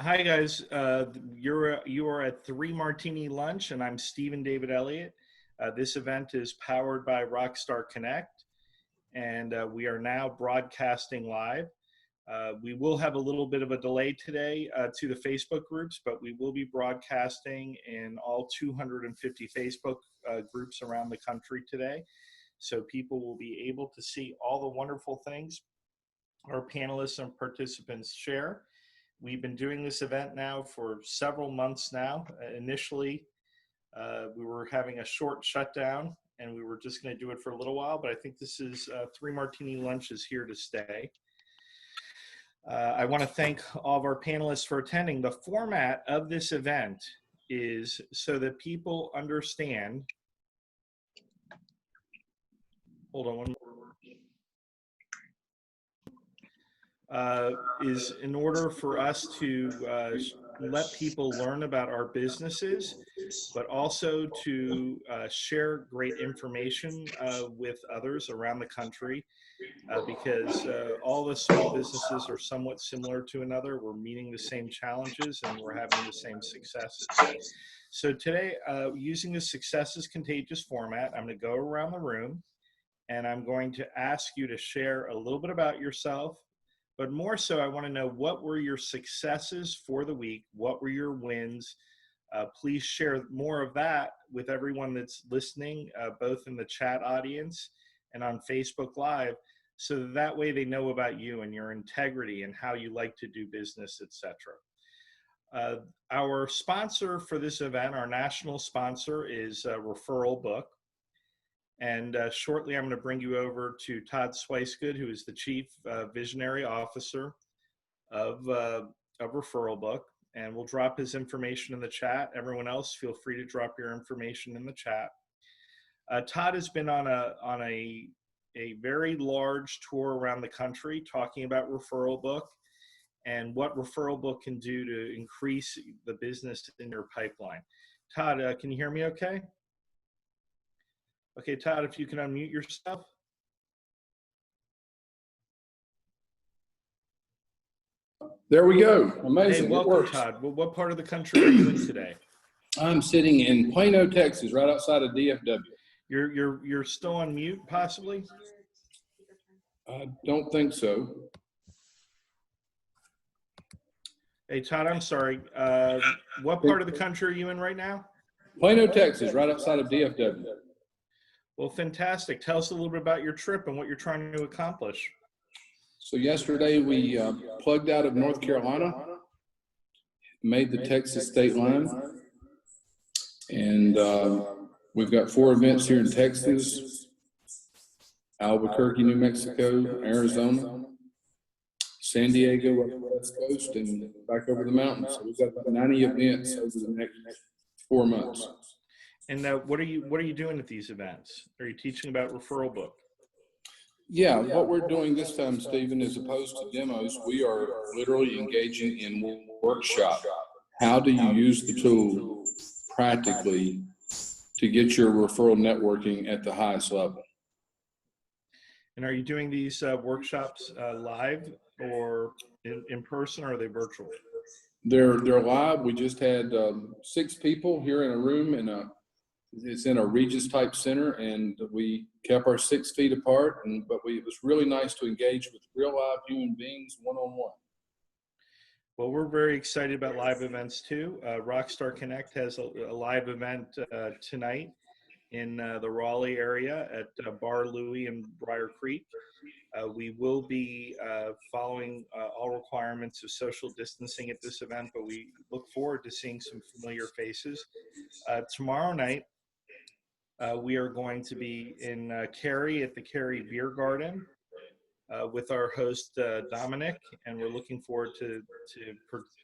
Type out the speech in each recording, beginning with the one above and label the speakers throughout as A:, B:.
A: Hi guys, you are at Three Martini Lunch, and I'm Stephen David Elliott. This event is powered by Rockstar Connect, and we are now broadcasting live. We will have a little bit of a delay today to the Facebook groups, but we will be broadcasting in all 250 Facebook groups around the country today, so people will be able to see all the wonderful things our panelists and participants share. We've been doing this event now for several months now. Initially, we were having a short shutdown and we were just going to do it for a little while, but I think this is Three Martini Lunch is here to stay. I want to thank all of our panelists for attending. The format of this event is so that people understand. Hold on one more. Is in order for us to let people learn about our businesses, but also to share great information with others around the country, because all the small businesses are somewhat similar to another. We're meeting the same challenges and we're having the same successes. So today, using the Successes Contagious format, I'm going to go around the room and I'm going to ask you to share a little bit about yourself. But more so, I want to know, what were your successes for the week? What were your wins? Please share more of that with everyone that's listening, both in the chat audience and on Facebook Live, so that way they know about you and your integrity and how you like to do business, etc. Our sponsor for this event, our national sponsor, is Referral Book. And shortly, I'm going to bring you over to Todd Swicegood, who is the Chief Visionary Officer of Referral Book. And we'll drop his information in the chat. Everyone else, feel free to drop your information in the chat. Todd has been on a very large tour around the country talking about Referral Book and what Referral Book can do to increase the business in your pipeline. Todd, can you hear me okay? Okay, Todd, if you can unmute yourself.
B: There we go. Amazing.
A: Hey, welcome, Todd. Well, what part of the country are you in today?
B: I'm sitting in Plano, Texas, right outside of DFW.
A: You're still on mute, possibly?
B: I don't think so.
A: Hey, Todd, I'm sorry. What part of the country are you in right now?
B: Plano, Texas, right outside of DFW.
A: Well, fantastic. Tell us a little bit about your trip and what you're trying to accomplish.
B: So yesterday we plugged out of North Carolina, made the Texas state line, and we've got 4 events here in Texas, Albuquerque, New Mexico, Arizona, San Diego up the West Coast, and back over the mountains. So we've got about 90 events over the next 4 months.
A: And what are you doing at these events? Are you teaching about Referral Book?
B: Yeah, what we're doing this time, Stephen, as opposed to demos, we are literally engaging in workshop. How do you use the tool practically to get your referral networking at the highest level?
A: And are you doing these workshops live or in person, or are they virtual?
B: They're live. We just had 6 people here in a room it's in a Regis type center, and we kept our 6 feet apart, but it was really nice to engage with real live human beings one-on-one.
A: Well, we're very excited about live events too. Rockstar Connect has a live event tonight in the Raleigh area at Bar Louie in Briar Creek. We will be following all requirements of social distancing at this event, but we look forward to seeing some familiar faces. Tomorrow night, we are going to be in Cary at the Cary Beer Garden with our host Domenic, and we're looking forward to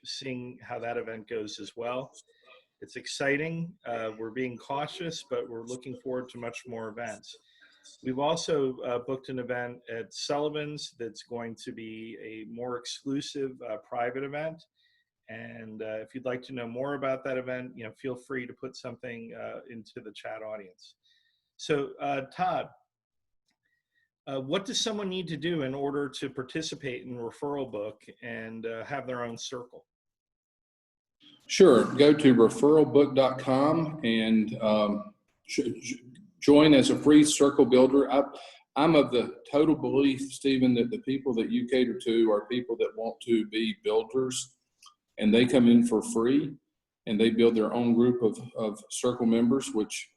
A: seeing how that event goes as well. It's exciting. We're being cautious, but we're looking forward to much more events. We've also booked an event at Sullivan's that's going to be a more exclusive private event. And if you'd like to know more about that event, feel free to put something into the chat audience. So Todd, what does someone need to do in order to participate in Referral Book and have their own circle?
B: Sure. Go to referralbook.com and join as a free circle builder. I'm of the total belief, Stephen, that the people that you cater to are people that want to be builders, and they come in for free and they build their own group of circle members, which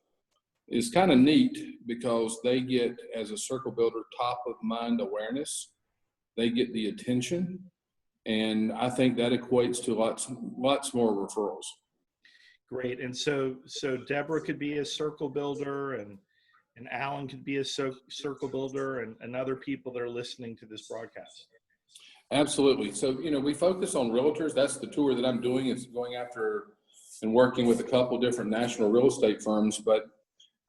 B: is kind of neat because they get, as a circle builder, top of mind awareness. They get the attention, and I think that equates to lots more referrals.
A: Great. And so Debra could be a circle builder, and Alan could be a circle builder, and other people that are listening to this broadcast.
B: Absolutely. So, we focus on realtors. That's the tour that I'm doing. It's going after and working with a couple different national real estate firms. But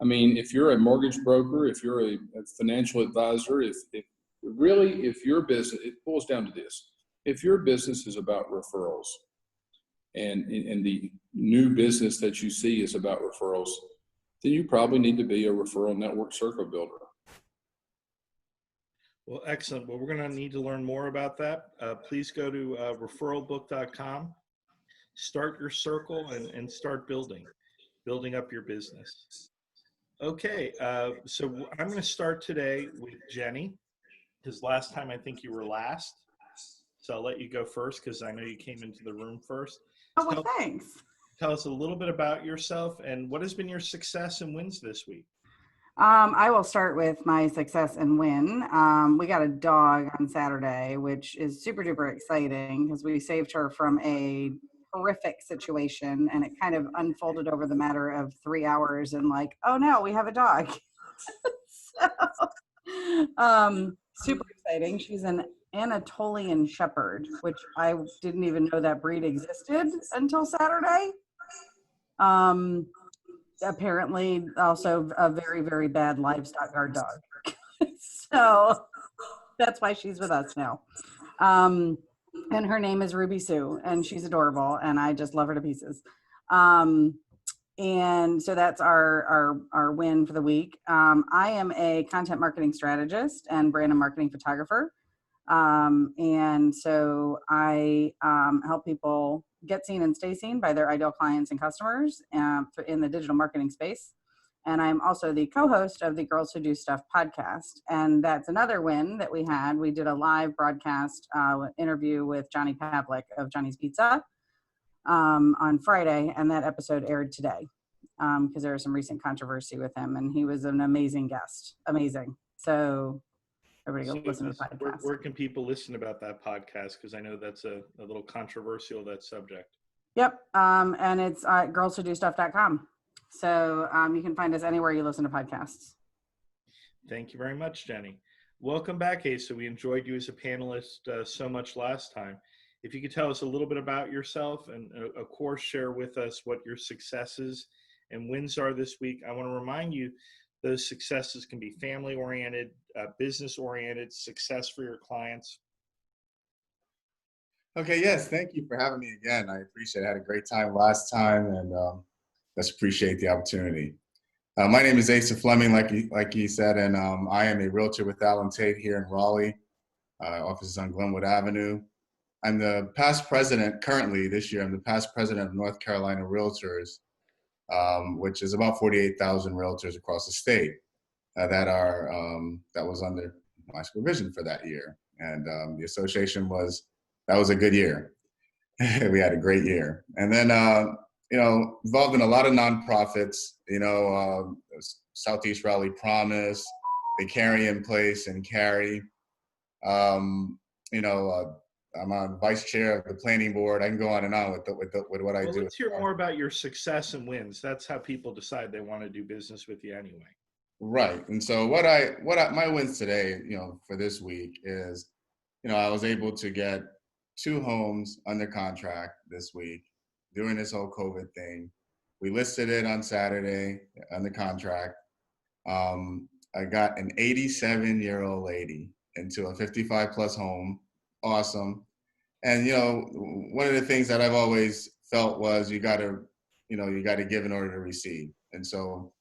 B: I mean, if you're a mortgage broker, if you're a financial advisor, if your business, it boils down to this. If your business is about referrals and the new business that you see is about referrals, then you probably need to be a referral network circle builder.
A: Well, excellent. Well, we're going to need to learn more about that. Please go to referralbook.com, start your circle, and start building up your business. Okay, so I'm going to start today with Jenny, because last time I think you were last. So I'll let you go first because I know you came into the room first.
C: Oh, well, thanks.
A: Tell us a little bit about yourself and what has been your success and wins this week.
C: I will start with my success and win. We got a dog on Saturday, which is super duper exciting because we saved her from a horrific situation, and it kind of unfolded over the matter of 3 hours and like, oh no, we have a dog. Super exciting. She's an Anatolian Shepherd, which I didn't even know that breed existed until Saturday. Apparently also a very, very bad livestock guard dog. So that's why she's with us now. And her name is Ruby Sue, and she's adorable, and I just love her to pieces. And so that's our win for the week. I am a content marketing strategist and brand and marketing photographer. And so I help people get seen and stay seen by their ideal clients and customers in the digital marketing space. And I'm also the co-host of the Girls Who Do Stuff podcast. And that's another win that we had. We did a live broadcast interview with Johnny Pavlik of Johnny's Pizza on Friday. And that episode aired today because there was some recent controversy with him. And he was an amazing guest. Amazing. So everybody go listen to the podcast.
A: Where can people listen about that podcast? Because I know that's a little controversial, that subject.
C: Yep. And it's at girlswhodostuff.com. So you can find us anywhere you listen to podcasts.
A: Thank you very much, Jenny. Welcome back, Asa. We enjoyed you as a panelist so much last time. If you could tell us a little bit about yourself and, of course, share with us what your successes and wins are this week. I want to remind you those successes can be family-oriented, business-oriented, success for your clients.
D: Okay, yes, thank you for having me again. I appreciate it. I had a great time last time, and let's appreciate the opportunity. My name is Asa Fleming, like he said, and I am a realtor with Allen Tate here in Raleigh. Office is on Glenwood Avenue. I'm the past president, currently this year, I'm the past president of North Carolina Realtors, which is about 48,000 realtors across the state that was under my supervision for that year. And the association that was a good year. We had a great year. And then, involved in a lot of nonprofits, Southeast Raleigh Promise, the Carrying Place in Cary. I'm on vice chair of the planning board. I can go on and on with what I do.
A: Let's hear more about your success and wins. That's how people decide they want to do business with you anyway.
D: Right. And so my wins today, for this week is, I was able to get 2 homes under contract this week during this whole COVID thing. We listed it on Saturday under contract. I got an 87-year-old lady into a 55+ home. Awesome. And, one of the things that I've always felt was you got to give in order to receive. And so,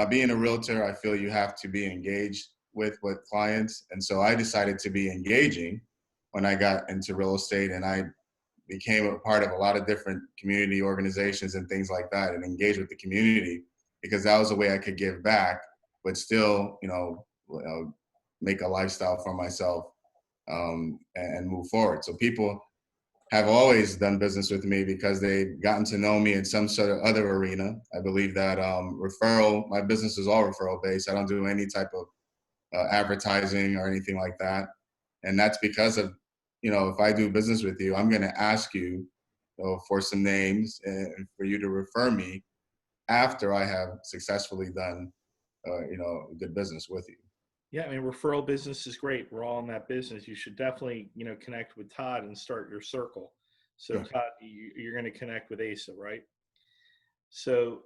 D: being a realtor, I feel you have to be engaged with clients. And so I decided to be engaging when I got into real estate, and I became a part of a lot of different community organizations and things like that, and engaged with the community, because that was a way I could give back, but still, make a lifestyle for myself, and move forward. So people have always done business with me because they've gotten to know me in some sort of other arena. I believe that my business is all referral based. I don't do any type of advertising or anything like that. And that's because of, if I do business with you, I'm going to ask you for some names and for you to refer me after I have successfully done, good business with you.
A: Yeah, I mean, referral business is great. We're all in that business. You should definitely, connect with Todd and start your circle. So
D: Sure.
A: Todd, you're going to connect with Asa, right? So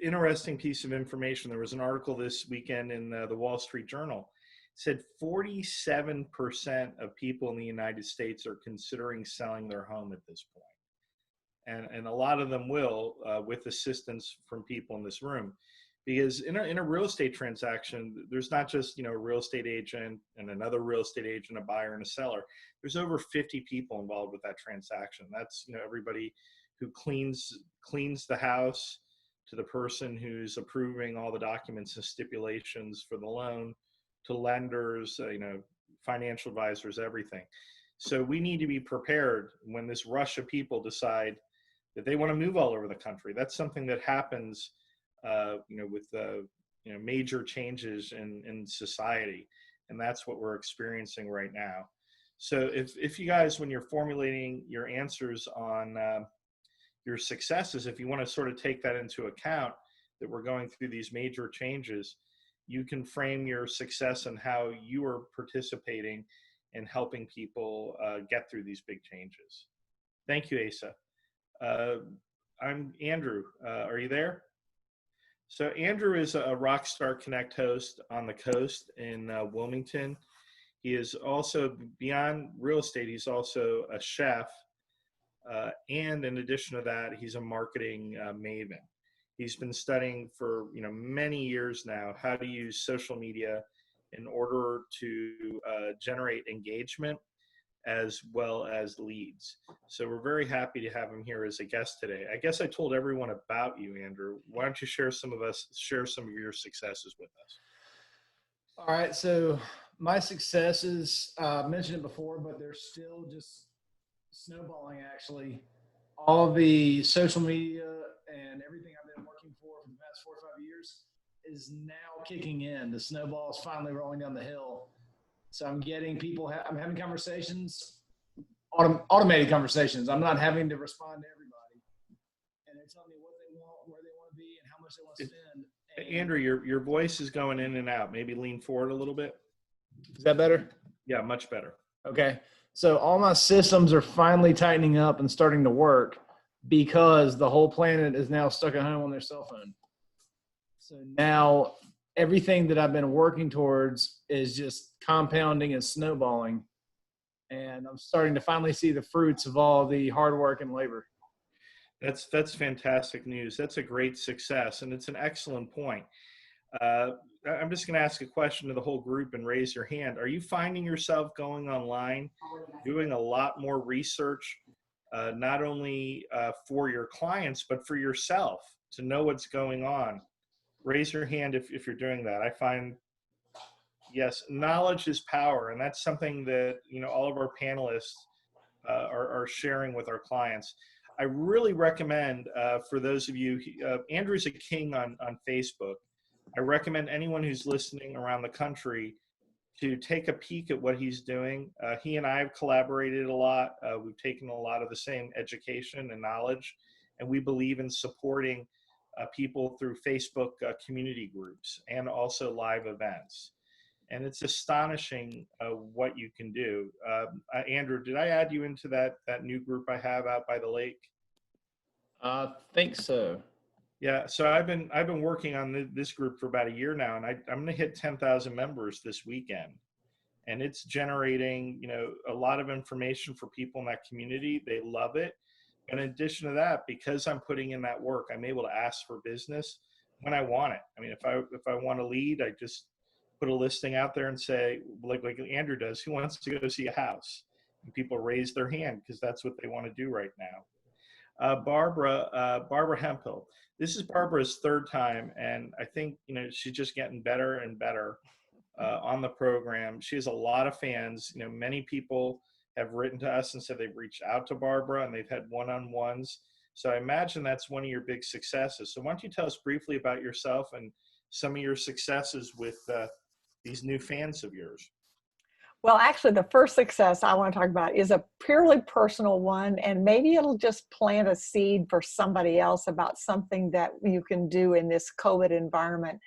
A: interesting piece of information. There was an article this weekend in the Wall Street Journal. It said 47% of people in the United States are considering selling their home at this point. And a lot of them will, with assistance from people in this room. Because in a real estate transaction, there's not just, a real estate agent and another real estate agent, a buyer and a seller. There's over 50 people involved with that transaction. That's, everybody who cleans the house, to the person who's approving all the documents and stipulations for the loan, to lenders, financial advisors, everything. So we need to be prepared when this rush of people decide that they want to move all over the country. That's something that happens with major changes in society, and that's what we're experiencing right now. So if you guys, when you're formulating your answers on your successes, if you want to sort of take that into account, that we're going through these major changes, you can frame your success and how you are participating in helping people get through these big changes. Thank you, Asa. I'm Andrew. Are you there? So Andrew is a Rockstar Connect host on the coast in Wilmington. He is also, beyond real estate, he's also a chef. And in addition to that, he's a marketing maven. He's been studying for many years now how to use social media in order to generate engagement as well as leads. So we're very happy to have him here as a guest today. I guess I told everyone about you, Andrew. Why don't you share some of your successes with us?
E: All right. So my successes, I mentioned it before, but they're still just snowballing, actually. All the social media and everything I've been working for the past 4 or 5 years is now kicking in. The snowball is finally rolling down the hill. So I'm getting people, I'm having conversations, automated conversations. I'm not having to respond to everybody. And they're telling me what they want, where they want to be, and how much they want to spend. And
A: Andrew, your voice is going in and out. Maybe lean forward a little bit.
E: is that better?
A: Yeah, much better.
E: Okay. So all my systems are finally tightening up and starting to work because the whole planet is now stuck at home on their cell phone. So now everything that I've been working towards is just compounding and snowballing. And I'm starting to finally see the fruits of all the hard work and labor.
A: That's fantastic news. That's a great success, and it's an excellent point. I'm just going to ask a question to the whole group and raise your hand. Are you finding yourself going online, doing a lot more research, not only for your clients, but for yourself to know what's going on? Raise your hand if you're doing that. I find, yes, knowledge is power, and that's something that all of our panelists are sharing with our clients. I really recommend for those of you, Andrew's a king on Facebook. I recommend anyone who's listening around the country to take a peek at what he's doing. He and I have collaborated a lot. We've taken a lot of the same education and knowledge, and we believe in supporting people through Facebook community groups and also live events. And it's astonishing what you can do. Andrew, did I add you into that new group I have out by the lake?
E: I think so.
A: Yeah, so I've been working on this group for about a year now, and I'm going to hit 10,000 members this weekend, and it's generating a lot of information for people in that community. They love it. And in addition to that, because I'm putting in that work, I'm able to ask for business when I want it. I mean, if I want a lead, I just put a listing out there and say, like Andrew does, who wants to go see a house? And people raise their hand because that's what they want to do right now. Barbara Hemphill. This is Barbara's third time, and I think she's just getting better and better on the program. She has a lot of fans. Many people have written to us and said they've reached out to Barbara and they've had one-on-ones. So I imagine that's one of your big successes. So why don't you tell us briefly about yourself and some of your successes with these new fans of yours?
F: Well, actually, the first success I want to talk about is a purely personal one, and maybe it'll just plant a seed for somebody else about something that you can do in this COVID environment.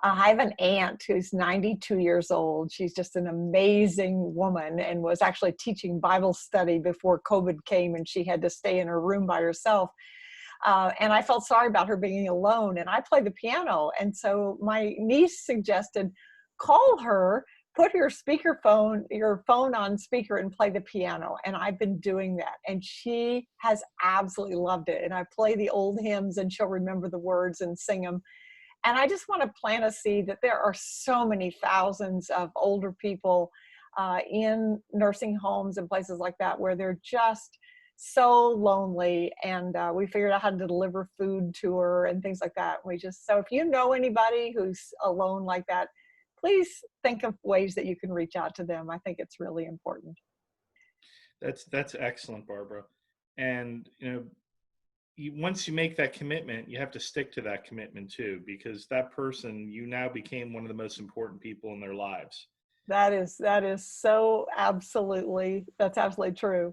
F: I have an aunt who's 92 years old. She's just an amazing woman and was actually teaching Bible study before COVID came and she had to stay in her room by herself. And I felt sorry about her being alone, and I play the piano. And so my niece suggested, call her, put your phone on speaker and play the piano. And I've been doing that. And she has absolutely loved it. And I play the old hymns and she'll remember the words and sing them. And I just want to plant a seed that there are so many thousands of older people in nursing homes and places like that where they're just so lonely. And we figured out how to deliver food to her and things like that. So if you know anybody who's alone like that, please think of ways that you can reach out to them. I think it's really important.
A: That's excellent, Barbara. And once you make that commitment, you have to stick to that commitment too, because that person, you now became one of the most important people in their lives.
F: That is so that's absolutely true.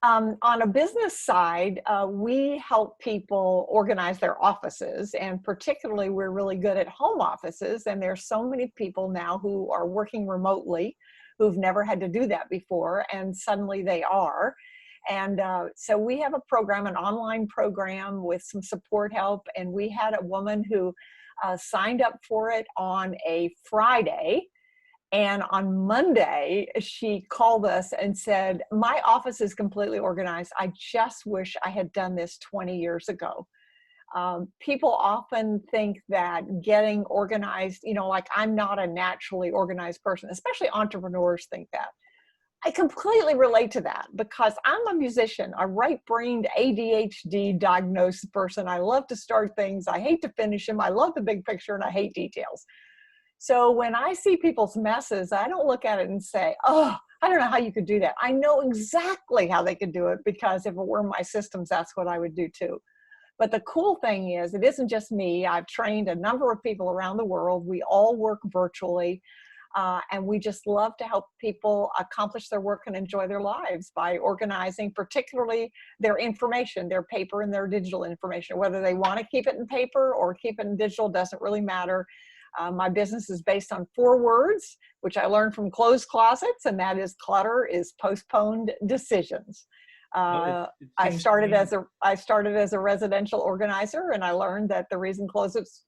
F: On a business side, we help people organize their offices, and particularly we're really good at home offices. And there's so many people now who are working remotely who've never had to do that before, and suddenly they are. And so we have a program, an online program with some support help. And we had a woman who signed up for it on a Friday. And on Monday, she called us and said, my office is completely organized. I just wish I had done this 20 years ago. People often think that getting organized, like I'm not a naturally organized person, especially entrepreneurs think that. I completely relate to that because I'm a musician, a right-brained ADHD diagnosed person. I love to start things. I hate to finish them. I love the big picture and I hate details. So when I see people's messes, I don't look at it and say, oh, I don't know how you could do that. I know exactly how they could do it because if it were my systems, that's what I would do too. But the cool thing is, it isn't just me. I've trained a number of people around the world. We all work virtually. And we just love to help people accomplish their work and enjoy their lives by organizing, particularly their information, their paper and their digital information. Whether they want to keep it in paper or keep it in digital doesn't really matter. My business is based on 4 words, which I learned from closed closets, and that is clutter is postponed decisions. I started as a residential organizer, and I learned that the reason closets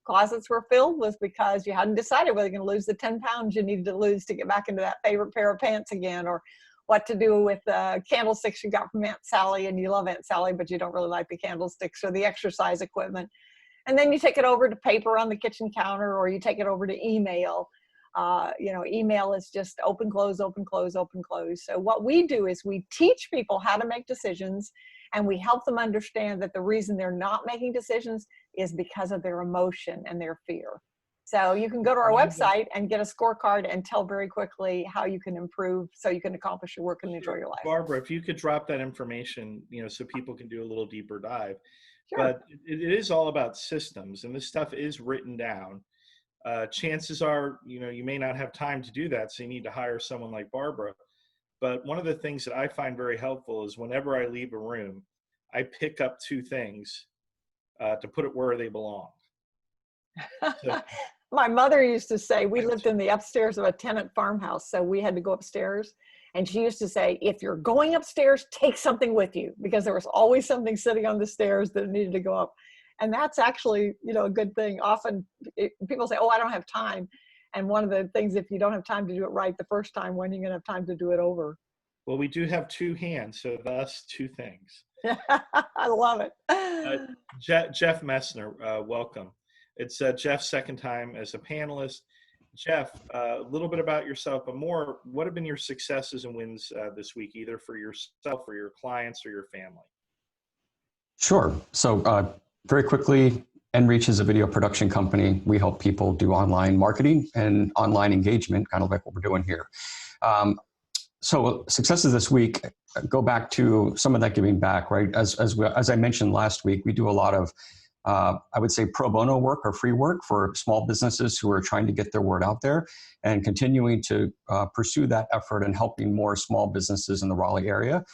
F: were filled was because you hadn't decided whether you're going to lose the 10 pounds you needed to lose to get back into that favorite pair of pants again, or what to do with the candlesticks you got from Aunt Sally, and you love Aunt Sally, but you don't really like the candlesticks or the exercise equipment. And then you take it over to paper on the kitchen counter, or you take it over to email. Email is just open, close, open, close, open, close. So what we do is we teach people how to make decisions, and we help them understand that the reason they're not making decisions is because of their emotion and their fear. So you can go to our website and get a scorecard and tell very quickly how you can improve so you can accomplish your work and enjoy your life.
A: Barbara, if you could drop that information, so people can do a little deeper dive.
F: Sure.
A: But it is all about systems, and this stuff is written down. Chances are, you may not have time to do that, so you need to hire someone like Barbara. But one of the things that I find very helpful is whenever I leave a room, I pick up 2 things to put it where they belong. So,
F: my mother used to say, we lived in the upstairs of a tenant farmhouse, so we had to go upstairs. And she used to say, if you're going upstairs, take something with you, because there was always something sitting on the stairs that needed to go up. And that's actually, a good thing. Often people say, oh, I don't have time. And one of the things, if you don't have time to do it right the first time, when are you going to have time to do it over?
A: Well, we do have 2 hands, so thus 2 things.
F: I love it.
A: Jeff Messner, welcome. It's Jeff's second time as a panelist. Jeff, a little bit about yourself, but more, what have been your successes and wins this week, either for yourself or your clients or your family?
G: Sure. So very quickly, Enreach is a video production company. We help people do online marketing and online engagement, kind of like what we're doing here. So successes this week go back to some of that giving back, right? As I mentioned last week, we do a lot of, I would say, pro bono work or free work for small businesses who are trying to get their word out there, and continuing to pursue that effort and helping more small businesses in the Raleigh area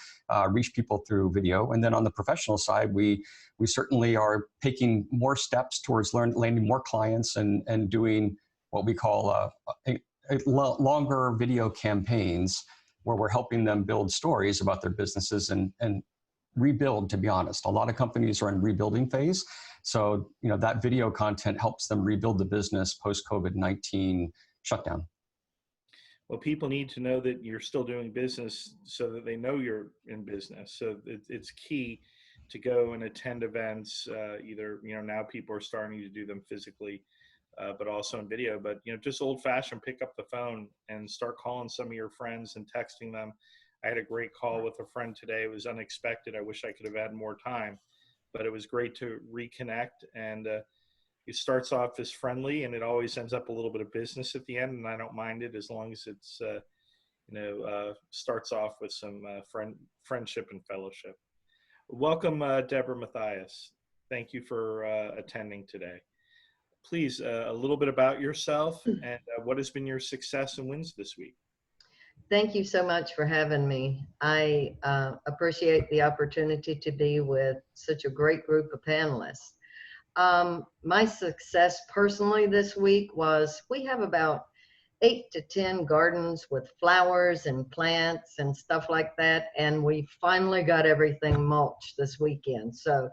G: reach people through video. And then on the professional side, we certainly are taking more steps towards landing more clients and doing what we call longer video campaigns, where we're helping them build stories about their businesses and rebuild, to be honest. A lot of companies are in rebuilding phase. So, that video content helps them rebuild the business post-COVID-19 shutdown.
A: Well, people need to know that you're still doing business so that they know you're in business. So it's key to go and attend events, either, now people are starting to do them physically, but also in video. But, just old fashioned, pick up the phone and start calling some of your friends and texting them. I had a great call with a friend today. It was unexpected. I wish I could have had more time, but it was great to reconnect. And it starts off as friendly, and it always ends up a little bit of business at the end. And I don't mind it as long as it's, starts off with some friendship and fellowship. Welcome, Debra, Mathias. Thank you for attending today. Please, a little bit about yourself and what has been your success and wins this week.
H: Thank you so much for having me. I appreciate the opportunity to be with such a great group of panelists. My success personally this week was we have about 8 to 10 gardens with flowers and plants and stuff like that, and we finally got everything mulched this weekend. So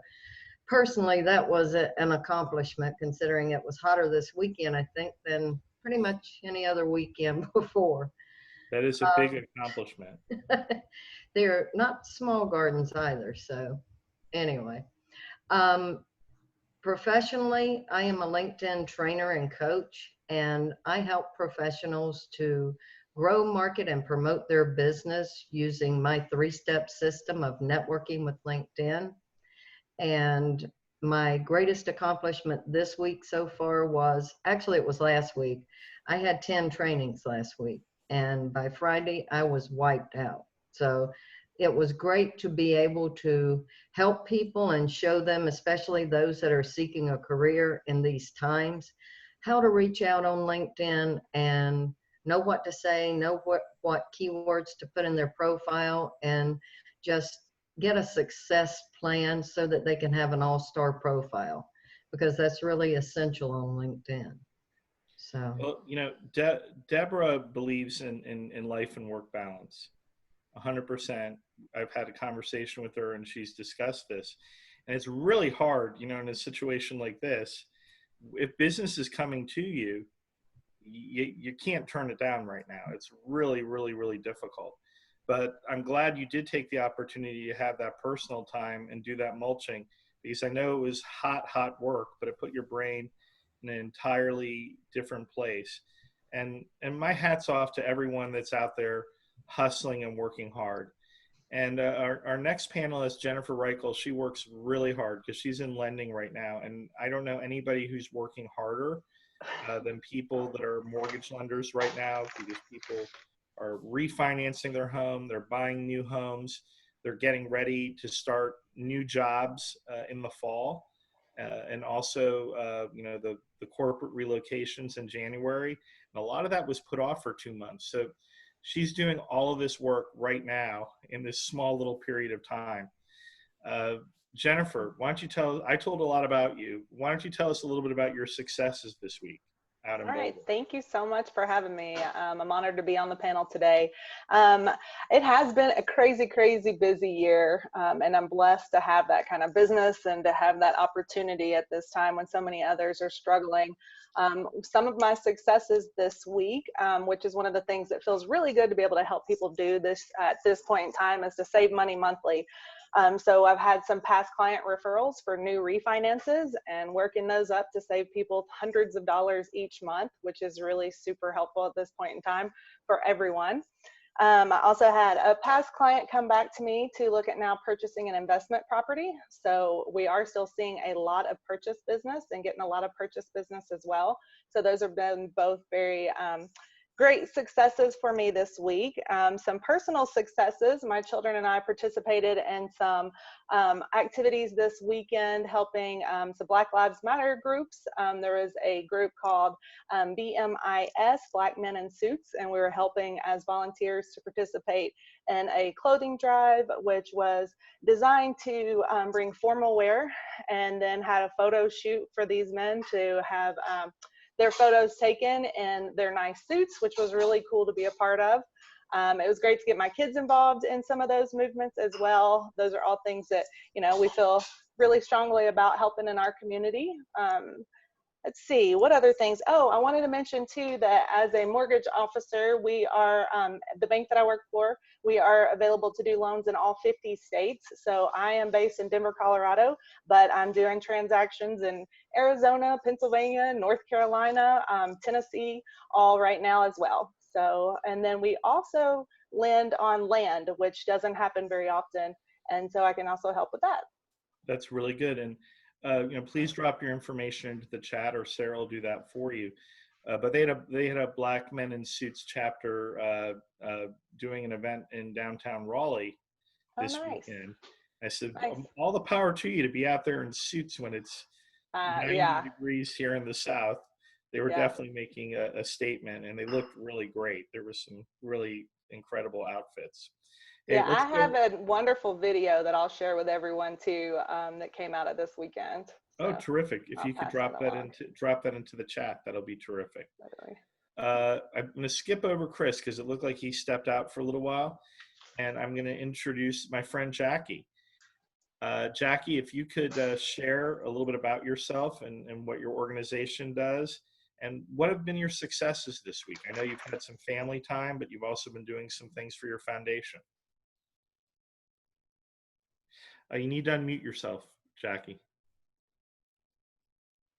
H: personally, that was an accomplishment, considering it was hotter this weekend, I think, than pretty much any other weekend before.
A: That is a big accomplishment.
H: They're not small gardens either. So anyway, professionally, I am a LinkedIn trainer and coach, and I help professionals to grow, market, and promote their business using my 3-step system of networking with LinkedIn. And my greatest accomplishment this week so far was, actually it was last week. I had 10 trainings last week, and by Friday I was wiped out. So it was great to be able to help people and show them, especially those that are seeking a career in these times, how to reach out on LinkedIn and know what to say, know what keywords to put in their profile, and just get a success plan so that they can have an all-star profile, because that's really essential on LinkedIn. So,
A: well, Debra believes in life and work balance 100%. I've had a conversation with her and she's discussed this, and it's really hard, in a situation like this. If business is coming to you, you can't turn it down right now. It's really, really, really difficult. But I'm glad you did take the opportunity to have that personal time and do that mulching, because I know it was hot work, but it put your brain in an entirely different place. And my hat's off to everyone that's out there hustling and working hard. And our next panelist, Jennifer Reichel, she works really hard because she's in lending right now. And I don't know anybody who's working harder than people that are mortgage lenders right now, because people are refinancing their home, they're buying new homes, they're getting ready to start new jobs in the fall, and also the corporate relocations in January. And a lot of that was put off for 2 months. So she's doing all of this work right now in this small little period of time. Jennifer, why don't you I told a lot about you. Why don't you tell us a little bit about your successes this week? All
I: right, thank you so much for having me. I'm honored to be on the panel today. It has been a crazy busy year, and I'm blessed to have that kind of business and to have that opportunity at this time when so many others are struggling. Some of my successes this week, which is one of the things that feels really good to be able to help people do this at this point in time, is to save money monthly. So I've had some past client referrals for new refinances and working those up to save people hundreds of dollars each month, which is really super helpful at this point in time for everyone. I also had a past client come back to me to look at now purchasing an investment property. So we are still seeing a lot of purchase business and getting a lot of purchase business as well. So those have been both very great successes for me this week. Some personal successes. My children and I participated in some activities this weekend helping some Black Lives Matter groups. There was a group called BMIS, Black Men in Suits, and we were helping as volunteers to participate in a clothing drive, which was designed to bring formal wear, and then had a photo shoot for these men to have their photos taken in their nice suits, which was really cool to be a part of. It was great to get my kids involved in some of those movements as well. Those are all things that, you know, we feel really strongly about helping in our community. Let's see, what other things? Oh, I wanted to mention too that as a mortgage officer, we are, the bank that I work for, we are available to do loans in all 50 states. So I am based in Denver, Colorado, but I'm doing transactions in Arizona, Pennsylvania, North Carolina, Tennessee, all right now as well. So, and then we also lend on land, which doesn't happen very often. And so I can also help with that.
A: That's really good. And you know, please drop your information into the chat, or Sarah will do that for you. But they had a Black Men in Suits chapter doing an event in downtown Raleigh this weekend. I said, all the power to you to be out there in suits when it's 90 degrees here in the South. They were definitely making a statement, and they looked really great. There were some really incredible outfits.
I: Yeah, I have a wonderful video that I'll share with everyone too that came out of this weekend. So
A: oh, terrific! If you could drop that into the chat, that'll be terrific. I'm going to skip over Chris because it looked like he stepped out for a little while, and I'm going to introduce my friend Jackie. Jackie, if you could share a little bit about yourself and what your organization does, and what have been your successes this week? I know you've had some family time, but you've also been doing some things for your foundation. You need to unmute yourself, Jackie.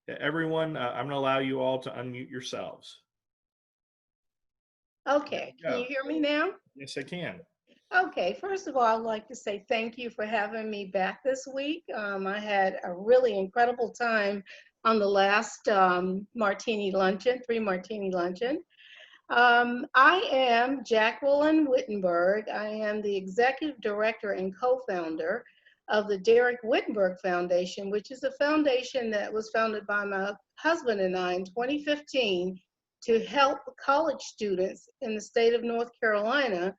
A: Yeah, everyone, I'm going to allow you all to unmute yourselves.
J: Okay, can you hear me now?
A: Yes, I can.
J: Okay, first of all, I'd like to say thank you for having me back this week. I had a really incredible time on the last Martini luncheon, 3 Martini luncheon. I am Jacqueline Wittenburg. I am the executive director and co-founder of the Derek Wittenburg Foundation, which is a foundation that was founded by my husband and I in 2015 to help college students in the state of North Carolina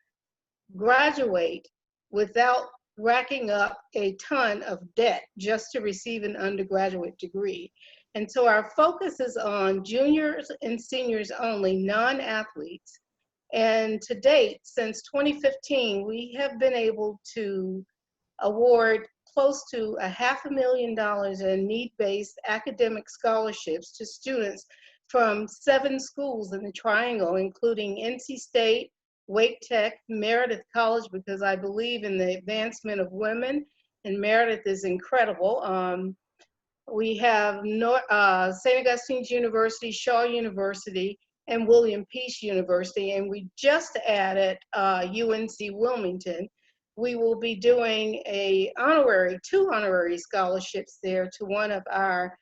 J: graduate without racking up a ton of debt just to receive an undergraduate degree. And so our focus is on juniors and seniors only, non-athletes. And to date, since 2015, we have been able to award close to $500,000 in need-based academic scholarships to students from 7 schools in the Triangle, including NC State, Wake Tech, Meredith College, because I believe in the advancement of women, and Meredith is incredible. We have St. Augustine's University, Shaw University, and William Peace University, and we just added UNC Wilmington. We will be doing 2 honorary scholarships there to one of our,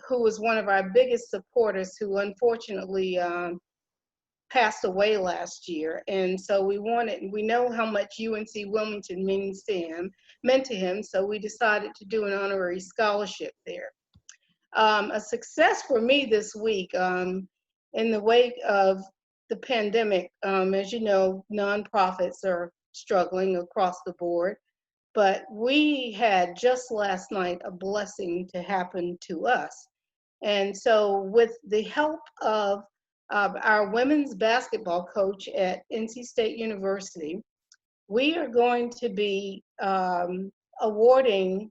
J: who was one of our biggest supporters, who unfortunately passed away last year. And so we know how much UNC Wilmington meant to him, so we decided to do an honorary scholarship there. A success for me this week, in the wake of the pandemic, as you know, nonprofits are struggling across the board, but we had just last night a blessing to happen to us. And so with the help of our women's basketball coach at NC State University, we are going to be awarding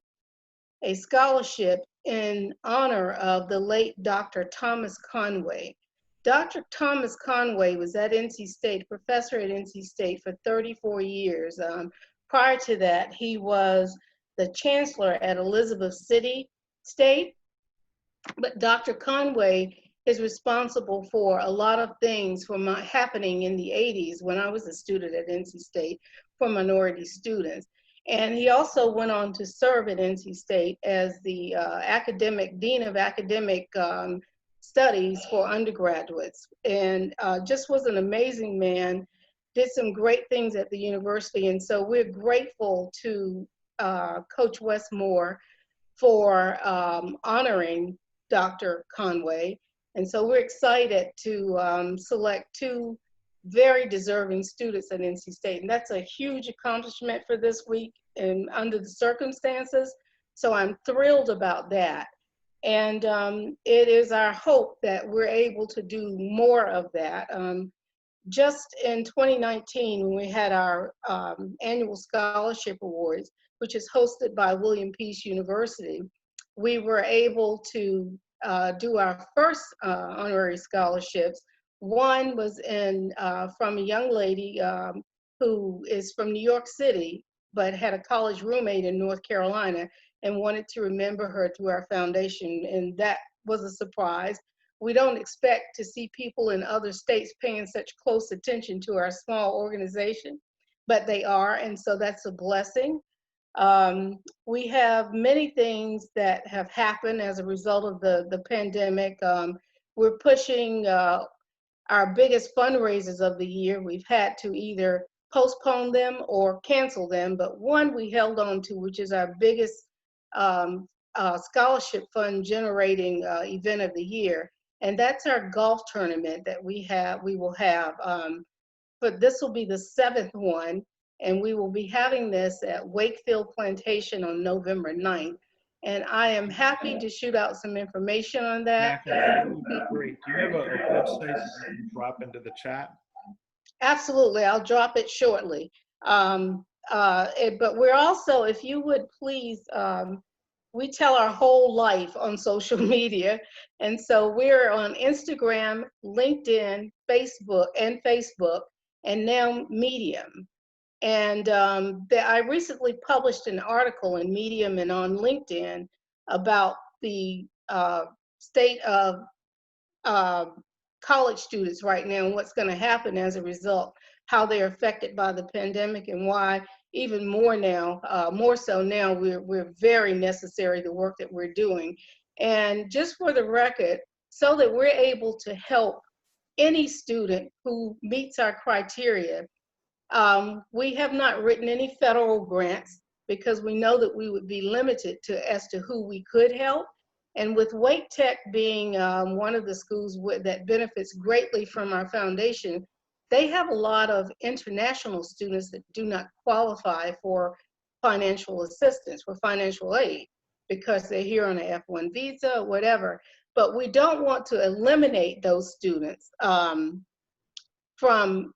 J: a scholarship in honor of the late Dr. Thomas Conway. Dr. Thomas Conway was at NC State, professor at NC State for 34 years, Prior to that, he was the chancellor at Elizabeth City State. But Dr. Conway is responsible for a lot of things from happening in the 80s when I was a student at NC State for minority students. And he also went on to serve at NC State as the dean of academic studies for undergraduates, and just was an amazing man, did some great things at the university. And so we're grateful to Coach Westmore for honoring Dr. Conway. And so we're excited to select two very deserving students at NC State. And that's a huge accomplishment for this week and under the circumstances. So I'm thrilled about that. And it is our hope that we're able to do more of that. Just in 2019, when we had our annual scholarship awards, which is hosted by William Peace University, we were able to do our first honorary scholarships. One was from a young lady who is from New York City, but had a college roommate in North Carolina and wanted to remember her through our foundation. And that was a surprise. We don't expect to see people in other states paying such close attention to our small organization, but they are, and so that's a blessing. We have many things that have happened as a result of the pandemic. We're pushing our biggest fundraisers of the year. We've had to either postpone them or cancel them, but one we held on to, which is our biggest scholarship fund generating event of the year. And that's our golf tournament that we will have. But this will be the 7th one, and we will be having this at Wakefield Plantation on November 9th. And I am happy to shoot out some information on that.
A: That would be great. Do you have a website that you can drop into the chat?
J: Absolutely, I'll drop it shortly. But we're also, if you would please, we tell our whole life on social media. And so we're on Instagram, LinkedIn, Facebook, and now Medium. And I recently published an article in Medium and on LinkedIn about the state of college students right now and what's going to happen as a result, how they're affected by the pandemic, and why even more now, more so now, we're very necessary, the work that we're doing. And just for the record, so that we're able to help any student who meets our criteria, we have not written any federal grants because we know that we would be limited as to who we could help. And with Wake Tech being one of the schools that benefits greatly from our foundation, they have a lot of international students that do not qualify for financial assistance, for financial aid, because they're here on an F1 visa or whatever. But we don't want to eliminate those students from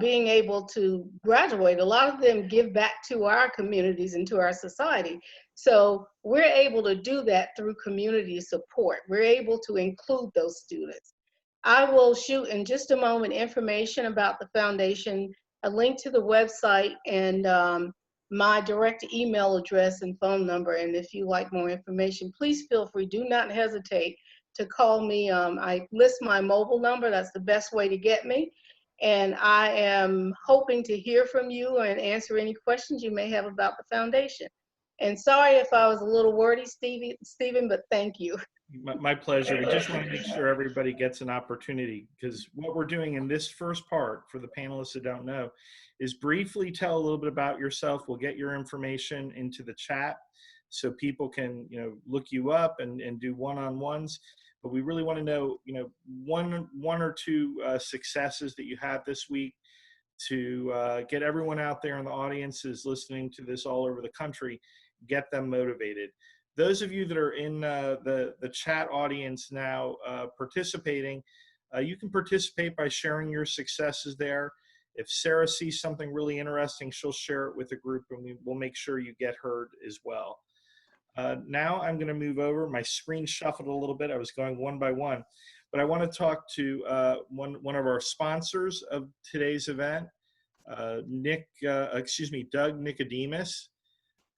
J: being able to graduate. A lot of them give back to our communities and to our society. So we're able to do that through community support. We're able to include those students. I will shoot in just a moment information about the foundation, a link to the website, and my direct email address and phone number. And if you like more information, please feel free. Do not hesitate to call me. I list my mobile number. That's the best way to get me. And I am hoping to hear from you and answer any questions you may have about the foundation. And sorry if I was a little wordy, Stephen, but thank you.
A: My pleasure. We just want to make sure everybody gets an opportunity, because what we're doing in this first part, for the panelists that don't know, is briefly tell a little bit about yourself. We'll get your information into the chat so people can, look you up and do one-on-ones. But we really want to know, one or two successes that you had this week to get everyone out there in the audiences listening to this all over the country, get them motivated. Those of you that are in the chat audience now participating, you can participate by sharing your successes there. If Sarah sees something really interesting, she'll share it with the group, and we'll make sure you get heard as well. Now I'm going to move over. My screen shuffled a little bit. I was going one by one, but I want to talk to one of our sponsors of today's event, Doug Nicodemus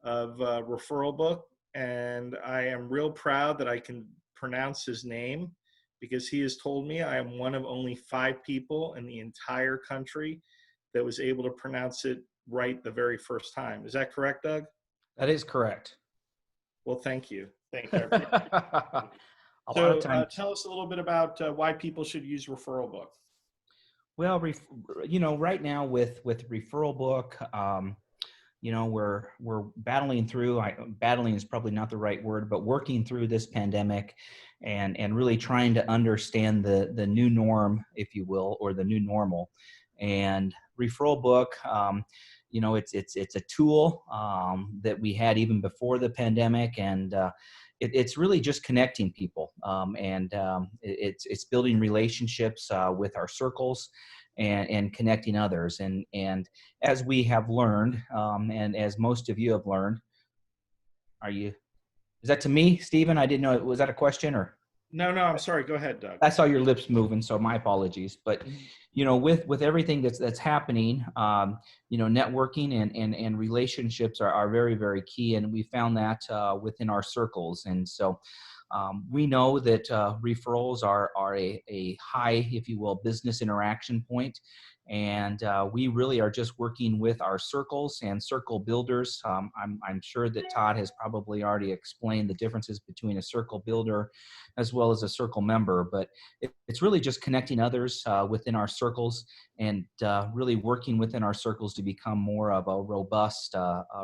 A: of Referral Book. And I am real proud that I can pronounce his name because he has told me I am one of only 5 people in the entire country that was able to pronounce it right the very first time. Is that correct, Doug?
K: That is correct.
A: Well, thank you. Thank you. I appreciate it.
K: A lot of
A: So
K: times,
A: tell us a little bit about why people should use Referral Book.
K: well, right now with Referral Book, we're battling through. Battling is probably not the right word, but working through this pandemic, and really trying to understand the new norm, if you will, or the new normal. And Referral Book, it's a tool that we had even before the pandemic, and it's really just connecting people, it's building relationships with our circles, and connecting others. And as we have learned, and as most of you have learned, is that to me, Stephen? I didn't know. Was that a question or?
A: No, I'm sorry. Go ahead, Doug.
K: I saw your lips moving, so my apologies. But with everything that's happening, networking and relationships are very, very key, and we found that within our circles. And so we know that referrals are a high, if you will, business interaction point. And we really are just working with our circles and circle builders. I'm sure that Todd has probably already explained the differences between a circle builder as well as a circle member, but it's really just connecting others within our circles, and really working within our circles to become more of a robust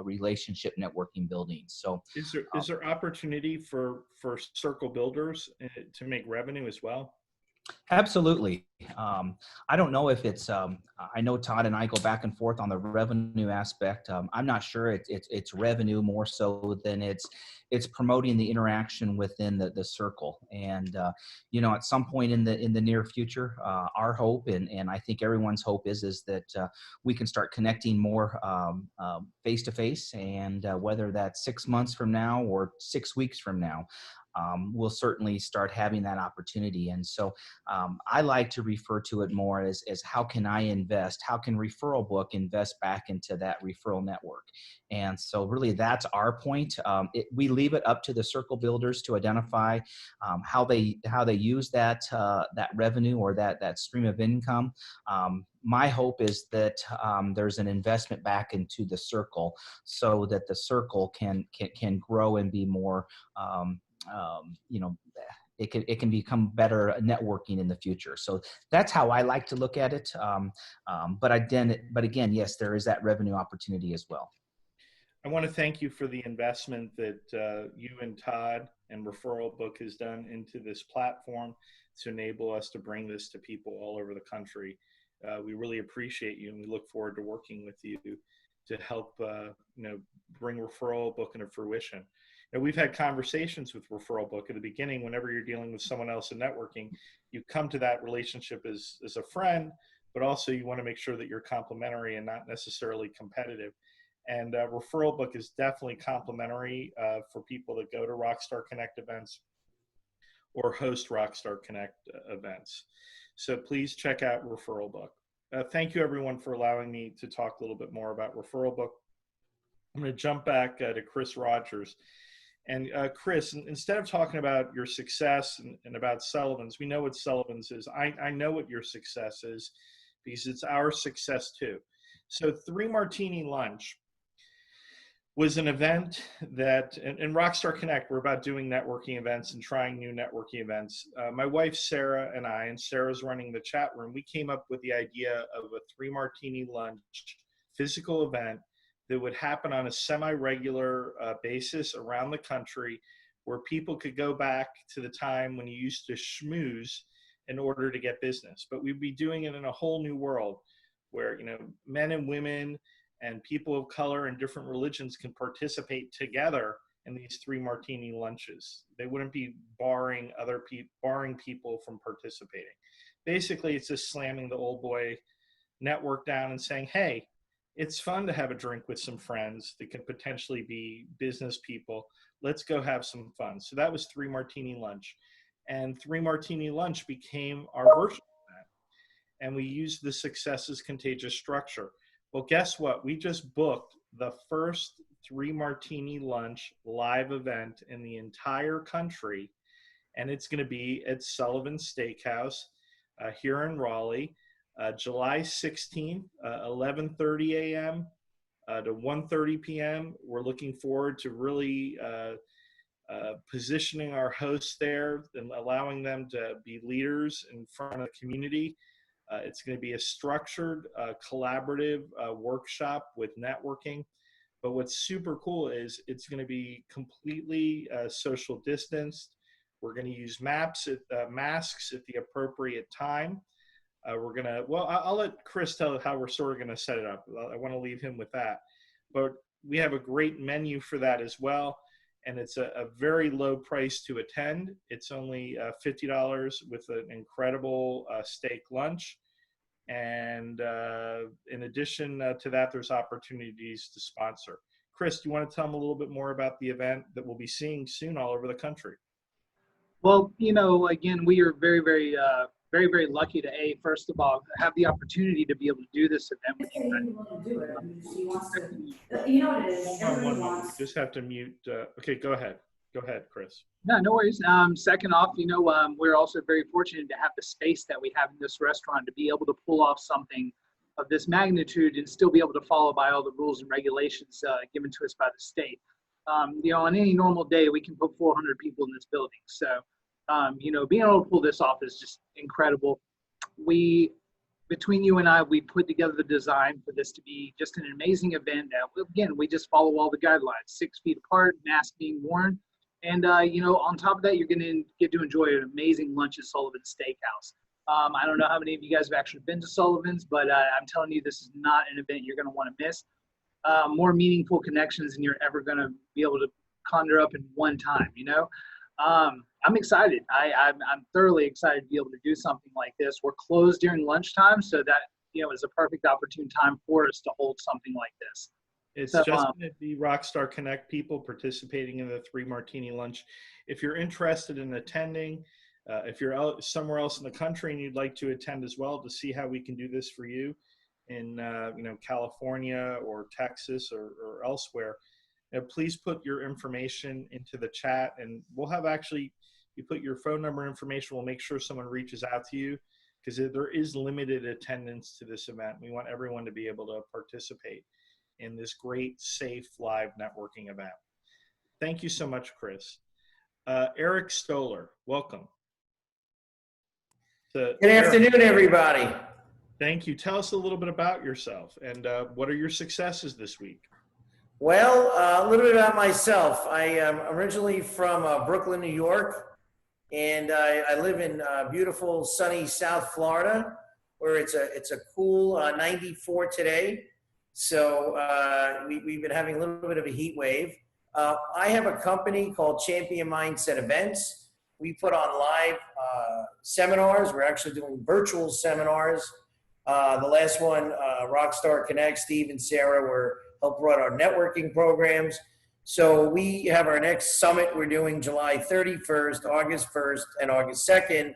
K: relationship networking building. So
A: is there opportunity for circle builders to make revenue as well?
K: Absolutely. I don't know if it's, I know Todd and I go back and forth on the revenue aspect. I'm not sure it's revenue more so than it's promoting the interaction within the circle. And, at some point in the near future, our hope, and I think everyone's hope is that we can start connecting more face to face, and whether that's 6 months from now or 6 weeks from now, we'll certainly start having that opportunity. And so I like to refer to it more as how can I invest? How can Referral Book invest back into that referral network? And so really that's our point. We leave it up to the circle builders to identify how they use that revenue or that stream of income. My hope is that there's an investment back into the circle so that the circle can grow and be more it can become better networking in the future. So that's how I like to look at it. But again, yes, there is that revenue opportunity as well.
A: I want to thank you for the investment that you and Todd and Referral Book has done into this platform to enable us to bring this to people all over the country. We really appreciate you, and we look forward to working with you to help bring Referral Book into fruition. And we've had conversations with Referral Book at the beginning. Whenever you're dealing with someone else in networking, you come to that relationship as a friend, but also you want to make sure that you're complementary and not necessarily competitive. And Referral Book is definitely complementary for people that go to Rockstar Connect events or host Rockstar Connect events. So please check out Referral Book. Thank you, everyone, for allowing me to talk a little bit more about Referral Book. I'm going to jump back to Chris Rogers. And Chris, instead of talking about your success and about Sullivan's, we know what Sullivan's is. I know what your success is because it's our success too. So 3 Martini Lunch was an event that, in Rockstar Connect, we're about doing networking events and trying new networking events. My wife, Sarah, and I, and Sarah's running the chat room, we came up with the idea of a 3 Martini Lunch physical event that would happen on a semi-regular basis around the country, where people could go back to the time when you used to schmooze in order to get business. But we'd be doing it in a whole new world where, men and women and people of color and different religions can participate together in these 3 Martini Lunches. They wouldn't be barring people from participating. Basically, it's just slamming the old boy network down and saying, hey, it's fun to have a drink with some friends that could potentially be business people. Let's go have some fun. So that was 3 Martini Lunch. And 3 Martini Lunch became our virtual event. And we used the Success is Contagious structure. Well, guess what? We just booked the first 3 Martini lunch live event in the entire country, and it's going to be at Sullivan's Steakhouse here in Raleigh, July 16th, 11:30 a.m. To 1:30 p.m. We're looking forward to really positioning our hosts there and allowing them to be leaders in front of the community. It's going to be a structured, collaborative workshop with networking. But what's super cool is it's going to be completely social distanced. We're going to use masks at the appropriate time. We're going to, well, I'll let Chris tell how we're sort of going to set it up. I want to leave him with that. But we have a great menu for that as well. And it's a very low price to attend. It's only $50 with an incredible steak lunch. And in addition to that, there's opportunities to sponsor. Chris, do you want to tell them a little bit more about the event that we'll be seeing soon all over the country?
L: Well, you know, again, we are very, very lucky to, first of all, have the opportunity to be able to do this event with you guys.
M: You know what it is?
A: You just have to mute. Okay, go ahead. Go ahead, Chris.
L: No worries. Second off, you know, we're also very fortunate to have the space that we have in this restaurant to be able to pull off something of this magnitude and still be able to follow by all the rules and regulations given to us by the state. You know, on any normal day, we can put 400 people in this building. So, you know, being able to pull this off is just incredible. Between you and I, we put together the design for this to be just an amazing event. Again, we just follow all the guidelines, 6 feet apart, mask being worn. And, you know, on top of that, you're going to get to enjoy an amazing lunch at Sullivan's Steakhouse. I don't know how many of you guys have actually been to Sullivan's, but I'm telling you, this is not an event you're going to want to miss. More meaningful connections than you're ever going to be able to conjure up in one time, you know? I'm excited. I'm thoroughly excited to be able to do something like this. We're closed during lunchtime, so that, you know, is a perfect opportune time for us to hold something like this.
A: It's just going to be Rockstar Connect people participating in the 3 Martini lunch. If you're interested in attending, if you're out somewhere else in the country and you'd like to attend as well to see how we can do this for you in you know, California or Texas or elsewhere, you know, please put your information into the chat, and we'll have you put your phone number information. We'll make sure someone reaches out to you because there is limited attendance to this event. We want everyone to be able to participate in this great, safe, live networking event. Thank you so much, Chris. Eric Stoller, welcome.
N: Good afternoon, everybody.
A: Thank you. Tell us a little bit about yourself and what are your successes this week?
N: Well, a little bit about myself. I am originally from Brooklyn, New York, and I live in beautiful, sunny South Florida, where it's a cool 94 today. So we've been having a little bit of a heat wave. I have a company called Champion Mindset Events. We put on live seminars. We're actually doing virtual seminars. The last one, Rockstar Connect, Steve and Sarah helped run our networking programs. So we have our next summit. We're doing July 31st, August 1st, and August 2nd.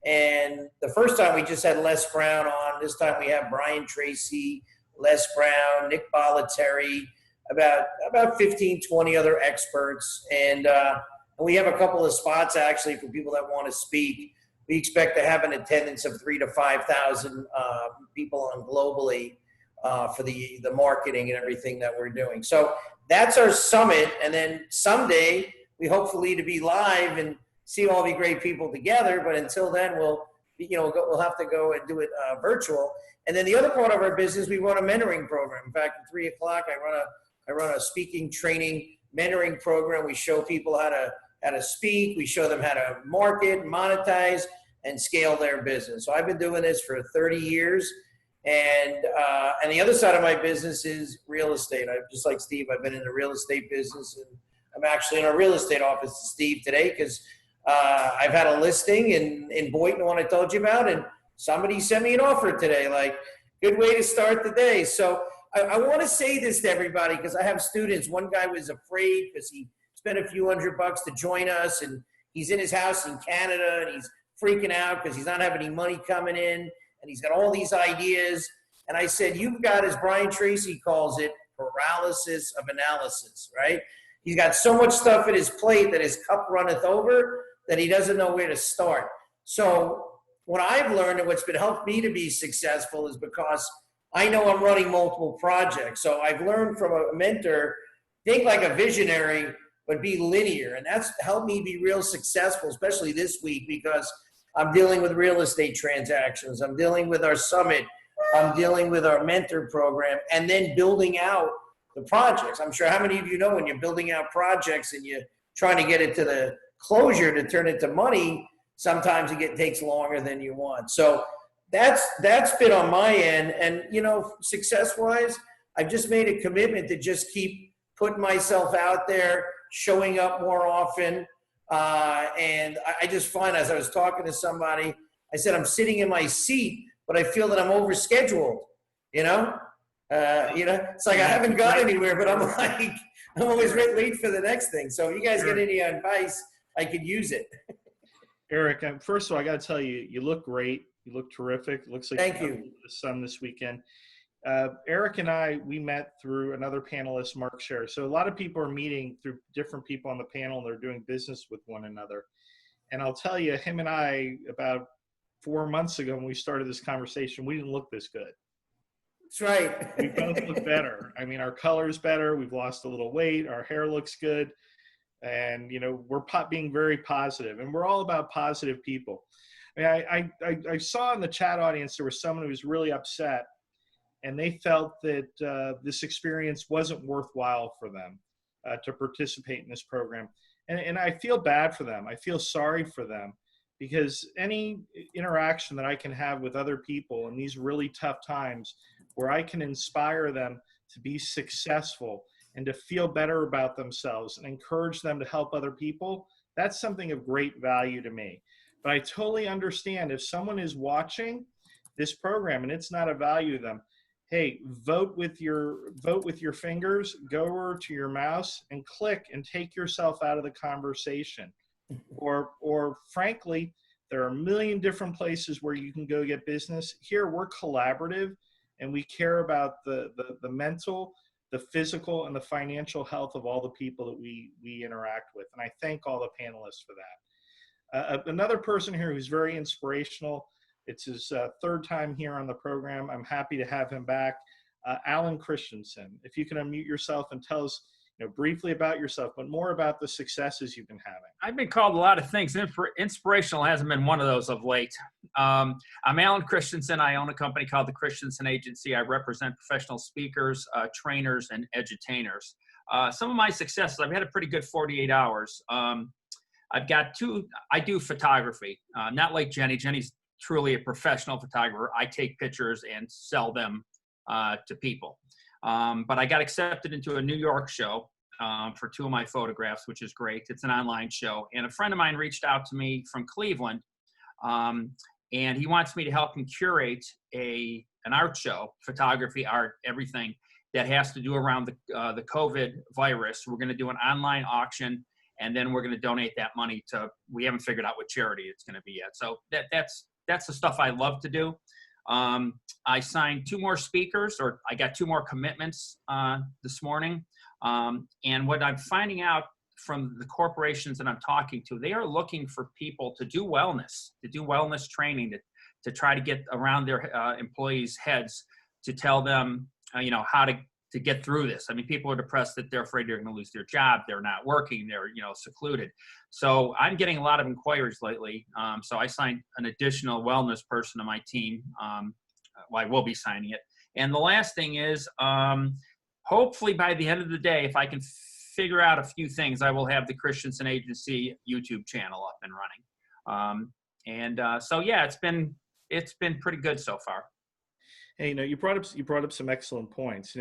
N: And the first time we just had Les Brown on. This time we have Brian Tracy, Les Brown, Nick Bollettieri, about 15, 20 other experts. And we have a couple of spots actually for people that want to speak. We expect to have an attendance of 3,000 to 5,000 people on globally for the marketing and everything that we're doing. So that's our summit. And then someday we hopefully to be live and see all the great people together. But until then, we'll have to go and do it virtual. And then the other part of our business, we run a mentoring program. In fact, at 3 o'clock, I run a speaking, training, mentoring program. We show people how to speak. We show them how to market, monetize, and scale their business. So I've been doing this for 30 years. And the other side of my business is real estate. Just like Steve, I've been in the real estate business, and I'm actually in our real estate office with Steve today because I've had a listing in Boynton, the one I told you about, and somebody sent me an offer today. Like, good way to start the day. So I want to say this to everybody because I have students. One guy was afraid because he spent a few $100 to join us, and he's in his house in Canada, and he's freaking out because he's not having any money coming in, and he's got all these ideas. And I said, you've got, as Brian Tracy calls it, paralysis of analysis, right? He's got so much stuff at his plate that his cup runneth over that he doesn't know where to start. So what I've learned and what's been helped me to be successful is because I know I'm running multiple projects. So I've learned from a mentor, think like a visionary, but be linear. And that's helped me be real successful, especially this week, because I'm dealing with real estate transactions. I'm dealing with our summit. I'm dealing with our mentor program, and then building out the projects. I'm sure how many of you know when you're building out projects and you're trying to get it to the closure to turn it to money, sometimes it takes longer than you want. So that's been on my end. And, you know, success-wise, I've just made a commitment to just keep putting myself out there, showing up more often. And I just find, as I was talking to somebody, I said, I'm sitting in my seat, but I feel that I'm overscheduled, you know? It's like I haven't gone anywhere, but I'm like, I'm always late for the next thing. So if you guys get any advice, I could use it.
A: Eric, first of all, I got to tell you, you look great. You look terrific. It looks like
N: Thank you.
A: The sun this weekend. Eric and I, we met through another panelist, Mark Sher. So a lot of people are meeting through different people on the panel, and they're doing business with one another. And I'll tell you, him and I, about 4 months ago when we started this conversation, we didn't look this good.
N: That's right.
A: We both look better. I mean, our color's better. We've lost a little weight. Our hair looks good. And, you know, we're being very positive, and we're all about positive people. I mean, I saw in the chat audience, there was someone who was really upset, and they felt that this experience wasn't worthwhile for them to participate in this program. And I feel bad for them. I feel sorry for them, because any interaction that I can have with other people in these really tough times where I can inspire them to be successful and to feel better about themselves and encourage them to help other people, that's something of great value to me. But I totally understand if someone is watching this program and it's not of value to them, hey, vote with your fingers, go over to your mouse and click and take yourself out of the conversation. Or frankly, there are a million different places where you can go get business. Here, we're collaborative, and we care about the mental, the physical, and the financial health of all the people that we interact with. And I thank all the panelists for that. Another person here who's very inspirational, it's his third time here on the program. I'm happy to have him back. Alan Christianson, if you can unmute yourself and tell us, briefly about yourself, but more about the successes you've been having.
M: I've been called a lot of things. Inspirational hasn't been one of those of late. I'm Alan Christianson. I own a company called the Christianson Agency. I represent professional speakers, trainers, and edutainers. Some of my successes, I've had a pretty good 48 hours. I've got I do photography, not like Jenny. Jenny's truly a professional photographer. I take pictures and sell them to people. But I got accepted into a New York show for 2 of my photographs, which is great. It's an online show. And a friend of mine reached out to me from Cleveland, and he wants me to help him curate an art show, photography, art, everything that has to do around the COVID virus. We're going to do an online auction, and then we're going to donate that money to, we haven't figured out what charity it's going to be yet. So that's the stuff I love to do. I signed 2 more speakers, or I got 2 more commitments this morning. And what I'm finding out from the corporations that I'm talking to, they are looking for people to do wellness training, to try to get around their employees' heads, to tell them, how to get through this. I mean, people are depressed that they're afraid they're going to lose their job. They're not working. They're, secluded. So I'm getting a lot of inquiries lately. So I signed an additional wellness person to my team. I will be signing it. And the last thing is, hopefully by the end of the day, if I can figure out a few things, I will have the Christianson Agency YouTube channel up and running. So yeah, it's been pretty good so far.
A: Hey, you brought up some excellent points.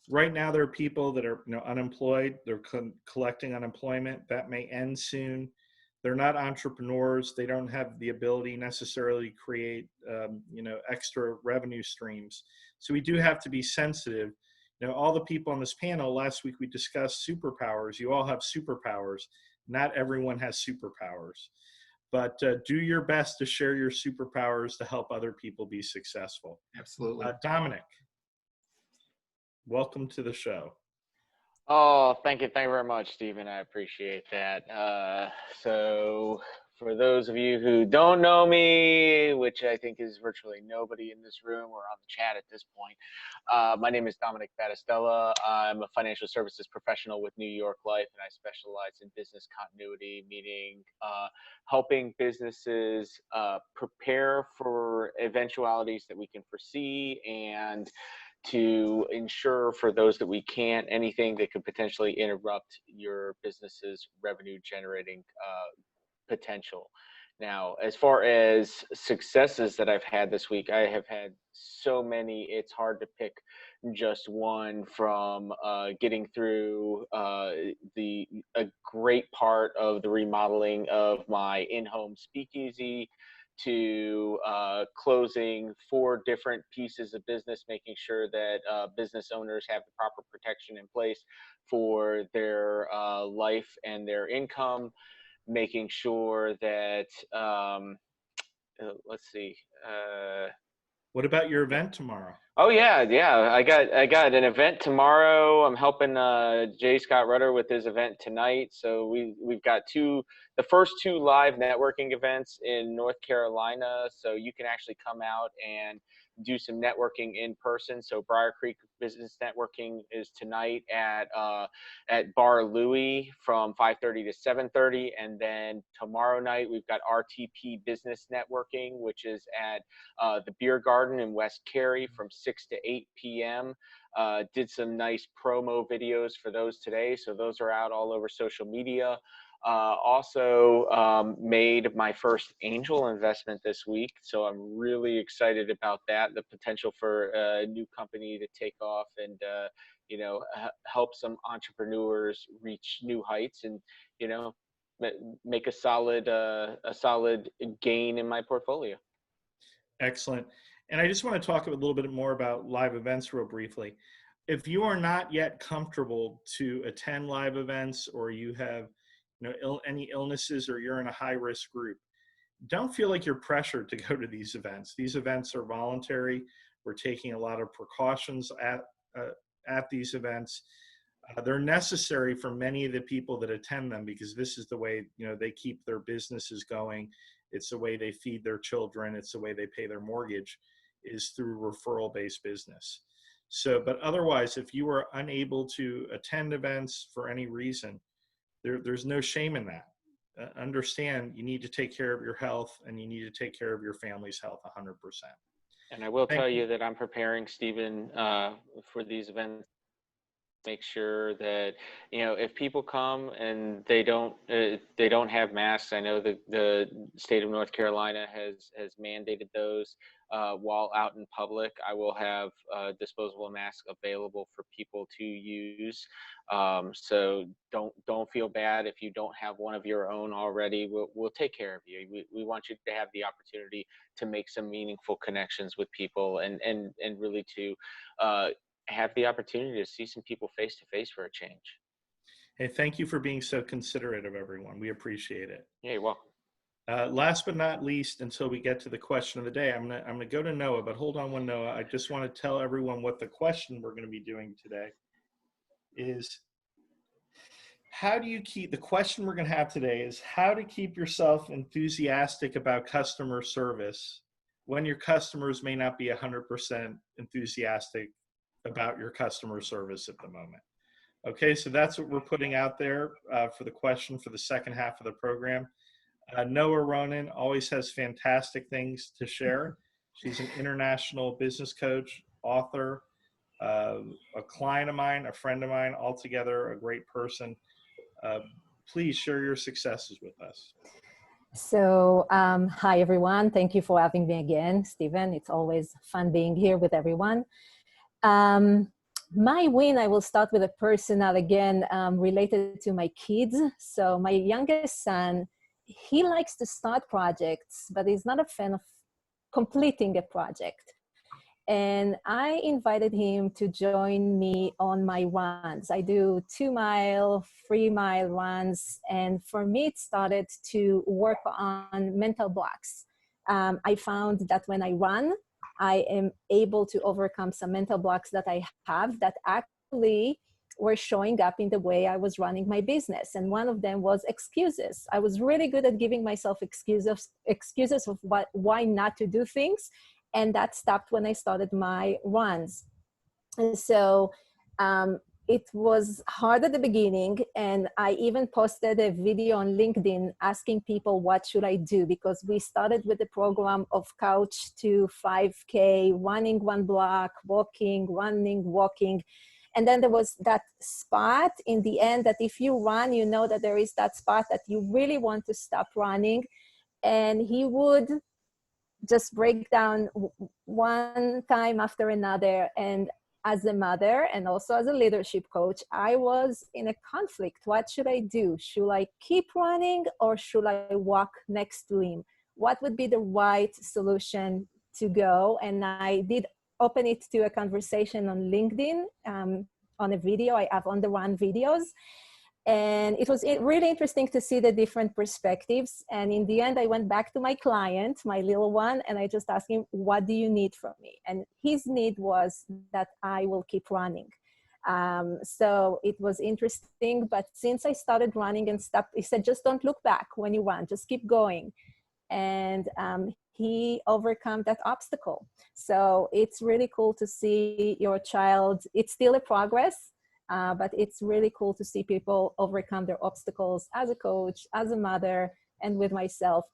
A: Right now there are people that are unemployed. They're collecting unemployment. That may end soon. They're not entrepreneurs. They don't have the ability necessarily to create extra revenue streams. So we do have to be sensitive. All the people on this panel, last week we discussed superpowers. You all have superpowers. Not everyone has superpowers. but do your best to share your superpowers to help other people be successful.
M: Absolutely.
A: Domenic, welcome to the show.
O: Oh, thank you very much, Stephen. I appreciate that. So for those of you who don't know me, which I think is virtually nobody in this room or on the chat at this point, my name is Domenic Battistella. I'm a financial services professional with New York Life, and I specialize in business continuity, meaning helping businesses prepare for eventualities that we can foresee, and to ensure for those that we can't, anything that could potentially interrupt your business's revenue generating potential. Now, as far as successes that I've had this week, I have had so many, it's hard to pick just one, from getting through a great part of the remodeling of my in-home speakeasy, to closing 4 different pieces of business, making sure that business owners have the proper protection in place for their life and their income, making sure that, let's see.
A: What about your event tomorrow?
O: Oh yeah. I got an event tomorrow. I'm helping J. Scott Rutter with his event tonight. So we've got the first 2 live networking events in North Carolina. So you can actually come out and do some networking in person. So Briar Creek Business Networking is tonight at Bar Louie from 5:30 to 7:30, and then tomorrow night we've got RTP Business Networking, which is at the Beer Garden in West Cary from 6 to 8 p.m. Did some nice promo videos for those today, so those are out all over social media. Also made my first angel investment this week, so I'm really excited about that. The potential for a new company to take off and help some entrepreneurs reach new heights, and make a solid gain in my portfolio.
A: Excellent. And I just want to talk a little bit more about live events real briefly. If you are not yet comfortable to attend live events, or you have any illnesses, or you're in a high-risk group, don't feel like you're pressured to go to these events. These events are voluntary. We're taking a lot of precautions at these events. They're necessary for many of the people that attend them, because this is the way they keep their businesses going. It's the way they feed their children. It's the way they pay their mortgage, is through referral-based business. So, but otherwise, if you are unable to attend events for any reason, there's no shame in that. Understand you need to take care of your health, and you need to take care of your family's health 100%.
O: And I will tell you that I'm preparing, Stephen, for these events. Make sure that if people come and they don't have masks. I know the state of North Carolina has mandated those while out in public. I will have disposable masks available for people to use. So don't feel bad if you don't have one of your own already. We'll take care of you. We want you to have the opportunity to make some meaningful connections with people, and really to have the opportunity to see some people face to face for a change.
A: Hey, thank you for being so considerate of everyone. We appreciate it.
O: Yeah, you're welcome.
A: Last but not least, until we get to the question of the day, I'm gonna go to Noah, but hold on one, Noah. I just want to tell everyone what the question we're going to be doing today is. The question we're going to have today is how to keep yourself enthusiastic about customer service when your customers may not be 100% enthusiastic about your customer service at the moment. Okay, so that's what we're putting out there for the question for the second half of the program. Noah Ronen always has fantastic things to share. She's an international business coach, author, a client of mine, a friend of mine, altogether a great person. Please share your successes with us.
P: So, hi everyone. Thank you for having me again, Stephen. It's always fun being here with everyone. My win, I will start with a personal, again, related to my kids. So my youngest son, he likes to start projects, but he's not a fan of completing a project. And I invited him to join me on my runs. I do 2-mile, 3-mile runs. And for me, it started to work on mental blocks. I found that when I run, I am able to overcome some mental blocks that I have that actually were showing up in the way I was running my business. And one of them was excuses. I was really good at giving myself excuses of why not to do things. And that stopped when I started my runs. And so it was hard at the beginning. And I even posted a video on LinkedIn asking people, what should I do? Because we started with the program of couch to 5K, running 1 block, walking, running, walking. And then there was that spot in the end that if you run, you know that there is that spot that you really want to stop running. And he would just break down one time after another. And as a mother and also as a leadership coach, I was in a conflict. What should I do? Should I keep running or should I walk next to him? What would be the right solution to go? And I did open it to a conversation on LinkedIn on a video. I have on the run videos. And it was really interesting to see the different perspectives. And in the end, I went back to my client, my little one, and I just asked him, what do you need from me? And his need was that I will keep running. So it was interesting. But since I started running and stopped, he said, just don't look back when you run, just keep going. And he overcome that obstacle. So it's really cool to see your child. It's still a progress. But it's really cool to see people overcome their obstacles as a coach, as a mother, and with myself.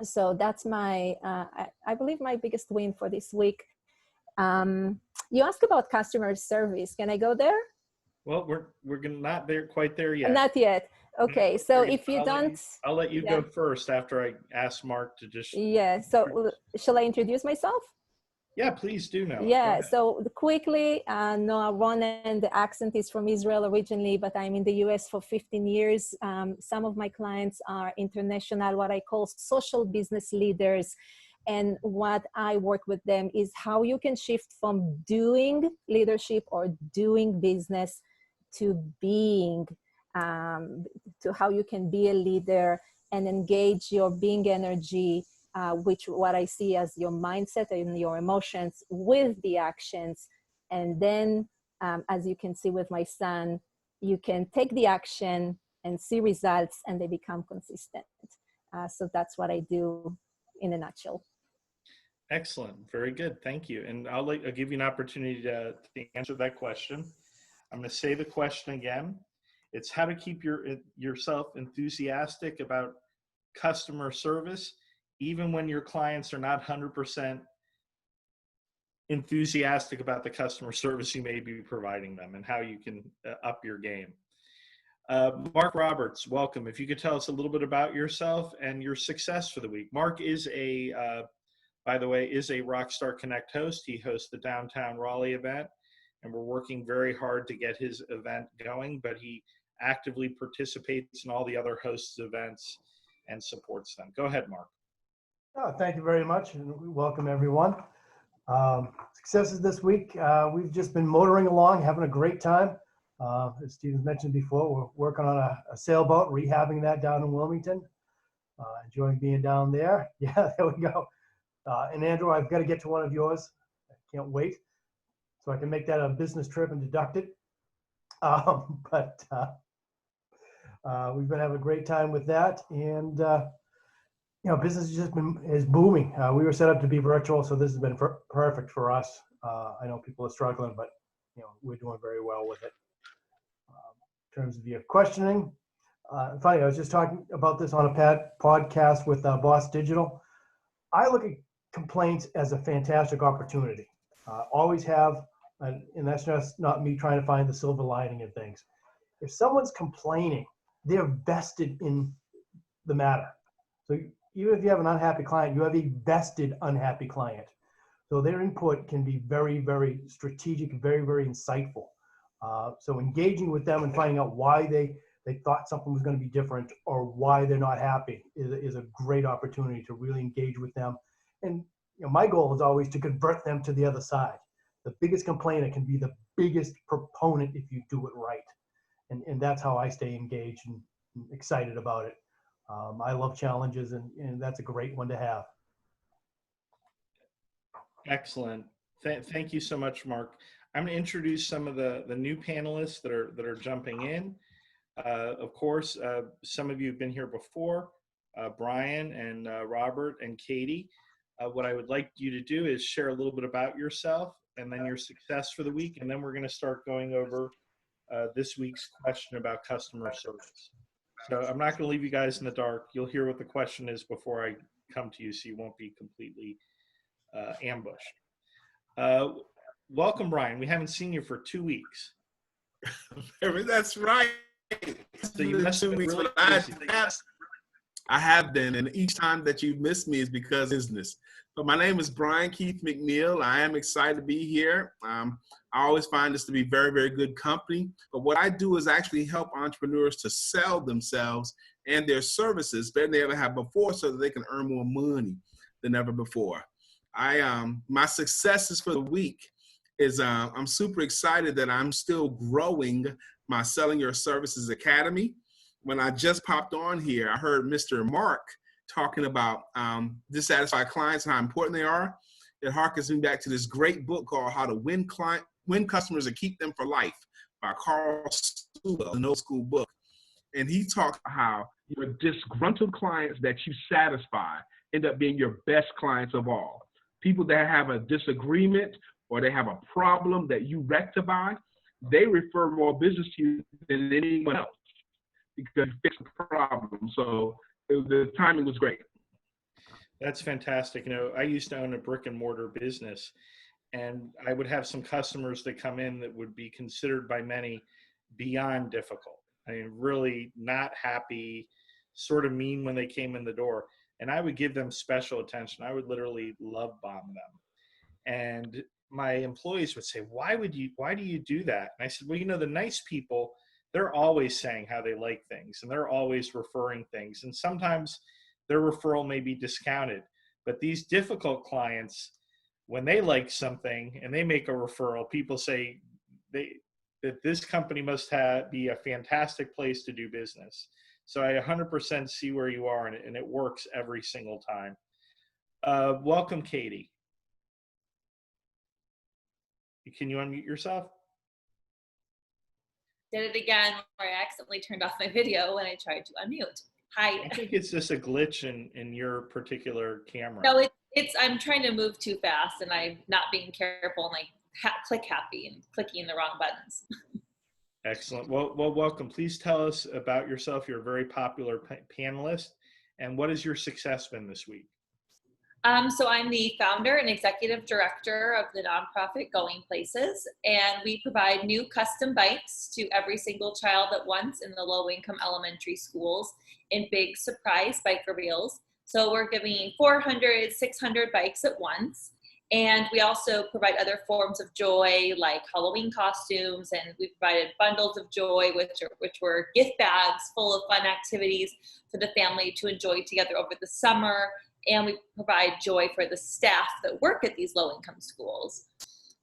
P: So that's my, I believe my biggest win for this week. You asked about customer service. Can I go there?
A: Well, we're not there quite there yet.
P: Not yet. Okay, so if you don't,
A: I'll let you go first after I ask Mark to just.
P: Yeah. So shall I introduce myself?
A: Yeah, please do now.
P: Yeah, so quickly, no, Ronen, the accent is from Israel originally, but I'm in the US for 15 years. Some of my clients are international, what I call social business leaders. And what I work with them is how you can shift from doing leadership or doing business to being, to how you can be a leader and engage your being energy, which what I see as your mindset and your emotions with the actions. And then, as you can see with my son, you can take the action and see results and they become consistent. So that's what I do in a nutshell.
A: Excellent. Very good. Thank you. And I'll give you an opportunity to answer that question. I'm going to say the question again. It's how to keep yourself enthusiastic about customer service even when your clients are not 100% enthusiastic about the customer service you may be providing them, and how you can up your game. Mark Roberts, welcome. If you could tell us a little bit about yourself and your success for the week. Mark is by the way, is a Rockstar Connect host. He hosts the Downtown Raleigh event, and we're working very hard to get his event going, but he actively participates in all the other hosts' events and supports them. Go ahead, Mark.
Q: Oh, thank you very much, and welcome everyone. Successes this week. We've just been motoring along, having a great time. As Stephen mentioned before, we're working on a sailboat, rehabbing that down in Wilmington. Enjoying being down there. Yeah, there we go. And Andrew, I've got to get to one of yours. I can't wait. So I can make that a business trip and deduct it. But we've been having a great time with that. And you know, business is booming. We were set up to be virtual, so this has been perfect for us. I know people are struggling, but you know, we're doing very well with it. In terms of your questioning, funny, I was just talking about this on a podcast with Boss Digital. I look at complaints as a fantastic opportunity. Always have, and that's just not me trying to find the silver lining in things. If someone's complaining, they're vested in the matter. So even if you have an unhappy client, you have a vested unhappy client. So their input can be very, very strategic, very, very insightful. So engaging with them and finding out why they thought something was going to be different or why they're not happy is a great opportunity to really engage with them and my goal is always to convert them to the other side. The biggest complainant can be the biggest proponent if you do it right. And that's how I stay engaged and excited about it. I love challenges, and that's a great one to have.
A: Excellent. Thank you so much, Mark. I'm going to introduce some of the new panelists that are jumping in. Of course, some of you have been here before, Brian and Robert and Katie. What I would like you to do is share a little bit about yourself and then your success for the week, and then we're going to start going over this week's question about customer service. So I'm not going to leave you guys in the dark. You'll hear what the question is before I come to you, so you won't be completely ambushed. Welcome, Brian. We haven't seen you for 2 weeks.
R: That's right.
A: So you must have been really busy.
R: I have been, and each time that you missed me is because of business. But my name is Brian Keith McNeill. I am excited to be here. I always find this to be very, very good company. But what I do is actually help entrepreneurs to sell themselves and their services better than they ever have before, so that they can earn more money than ever before. My successes for the week is I'm super excited that I'm still growing my Selling Your Services Academy. When I just popped on here, I heard Mr. Mark talking about dissatisfied clients and how important they are. It harkens me back to this great book called How to Win Customers and Keep Them for Life by Carl Sewell, an old school book. And he talks about how your disgruntled clients that you satisfy end up being your best clients of all. People that have a disagreement or they have a problem that you rectify, they refer more business to you than anyone else because you fix the problem. So the timing was great.
A: That's fantastic. I used to own a brick and mortar business, and I would have some customers that come in that would be considered by many beyond difficult. I mean, really not happy, sort of mean when they came in the door. And I would give them special attention. I would literally love bomb them. And my employees would say, why do you do that? And I said, well, the nice people, they're always saying how they like things, and they're always referring things. And sometimes their referral may be discounted, but these difficult clients, when they like something and they make a referral, people say that this company must be a fantastic place to do business. So I 100% see where you are, and it works every single time. Welcome, Katie. Can you unmute yourself?
S: Did it again where I accidentally turned off my video when I tried to unmute. Hi.
A: I think it's just a glitch in your particular camera.
S: No, I'm trying to move too fast, and I'm not being careful, and I click happy and clicking the wrong buttons.
A: Excellent. Well, welcome. Please tell us about yourself. You're a very popular panelist. And what has your success been this week?
S: So I'm the founder and executive director of the nonprofit Going Places, and we provide new custom bikes to every single child at once in the low-income elementary schools in big surprise bike reveals. So we're giving 400, 600 bikes at once. And we also provide other forms of joy like Halloween costumes, and we provided bundles of joy, which were gift bags full of fun activities for the family to enjoy together over the summer. And we provide joy for the staff that work at these low-income schools.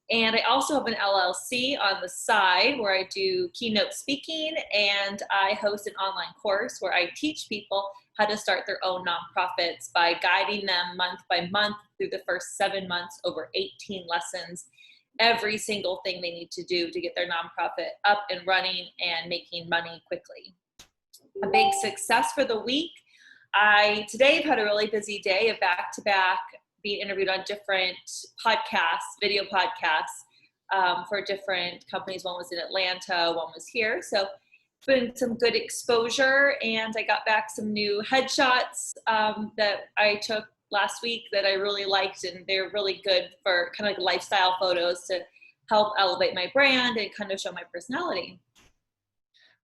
S: And I also have an LLC on the side where I do keynote speaking, and I host an online course where I teach people how to start their own nonprofits by guiding them month by month through the first 7 months over 18 lessons, every single thing they need to do to get their nonprofit up and running and making money quickly. A big success for the week. Today I've had a really busy day of back-to-back being interviewed on different podcasts, video podcasts for different companies. One was in Atlanta, one was here. So it's been some good exposure, and I got back some new headshots that I took last week that I really liked, and they're really good for kind of like lifestyle photos to help elevate my brand and kind of show my personality.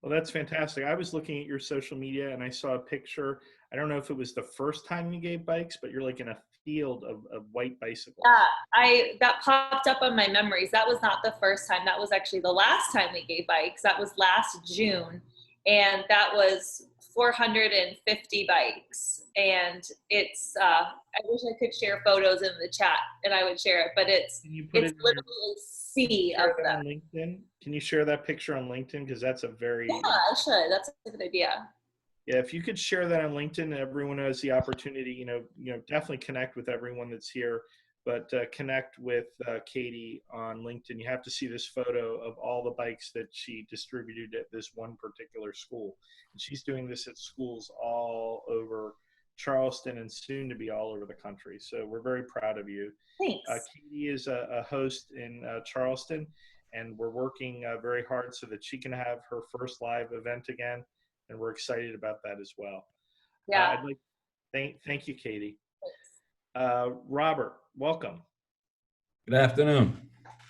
A: Well, that's fantastic. I was looking at your social media and I saw a picture. I don't know if it was the first time you gave bikes, but you're like in a field of white bicycles.
S: That popped up on my memories. That was not the first time. That was actually the last time we gave bikes. That was last June. And that was 450 bikes, and it's I wish I could share photos in the chat and I would share it, but it's literally a sea of them.
A: On LinkedIn? Can you share that picture on LinkedIn? Because that's a very
S: I should. That's a good idea.
A: Yeah, if you could share that on LinkedIn, everyone has the opportunity. Definitely connect with everyone that's here, but connect with Katie on LinkedIn. You have to see this photo of all the bikes that she distributed at this one particular school, and she's doing this at schools all over Charleston and soon to be all over the country. So we're very proud of you.
S: Thanks.
A: Katie is a host in Charleston, and we're working very hard so that she can have her first live event again. And we're excited about that as well.
S: Yeah.
A: I'd like thank you, Katie. Robert, welcome.
T: Good afternoon.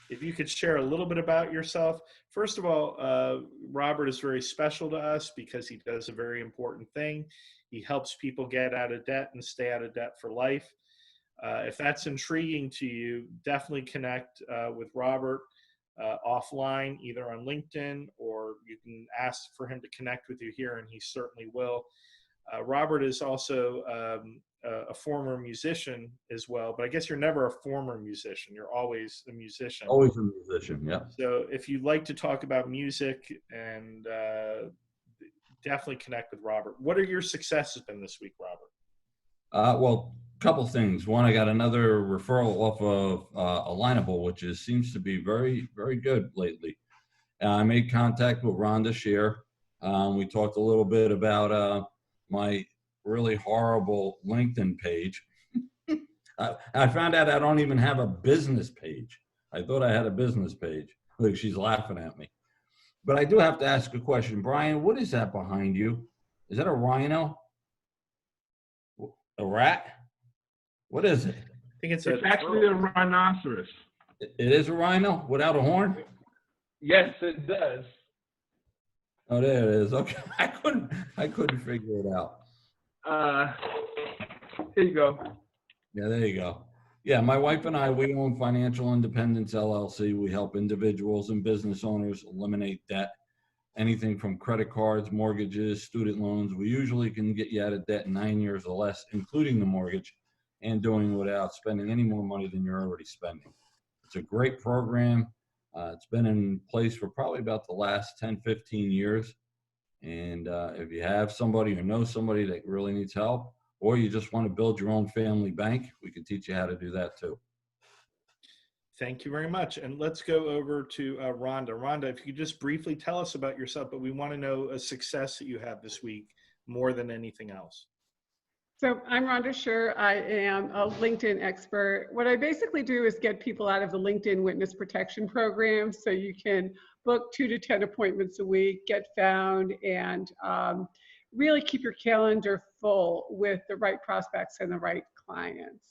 A: If you could share a little bit about yourself. First of all, Robert is very special to us because he does a very important thing. He helps people get out of debt and stay out of debt for life. If that's intriguing to you, definitely connect with Robert offline, either on LinkedIn, or you can ask for him to connect with you here, and he certainly will. Robert is also a former musician as well, but I guess you're never a former musician. You're always a musician.
T: Always a musician, yeah.
A: So if you'd like to talk about music, and definitely connect with Robert. What are your successes been this week, Robert?
T: Well, a couple things. One, I got another referral off of Alignable, which seems to be very, very good lately. I made contact with Rhonda, Sher. We talked a little bit about my really horrible LinkedIn page. I found out I don't even have a business page. I thought I had a business page. Look, she's laughing at me. But I do have to ask a question. Brian, what is that behind you? Is that a rhino? A rat? What is it?
A: I think it's
R: actually a rhinoceros.
T: It is a rhino without a horn?
R: Yes, it does.
T: Oh, there it is. Okay, I couldn't figure it out.
R: Here you go.
T: Yeah, there you go. Yeah, my wife and I, we own Financial Independence LLC. We help individuals and business owners eliminate debt. Anything from credit cards, mortgages, student loans. We usually can get you out of debt in 9 years or less, including the mortgage, and doing without spending any more money than you're already spending. It's a great program. It's been in place for probably about the last 10, 15 years. And if you have somebody or know somebody that really needs help, or you just want to build your own family bank, we can teach you how to do that too.
A: Thank you very much. And let's go over to Rhonda. Rhonda, if you could just briefly tell us about yourself, but we want to know a success that you have this week more than anything else.
U: So I'm Rhonda Sher. I am a LinkedIn expert. What I basically do is get people out of the LinkedIn Witness Protection Program so you can book 2 to 10 appointments a week, get found, and really keep your calendar full with the right prospects and the right clients.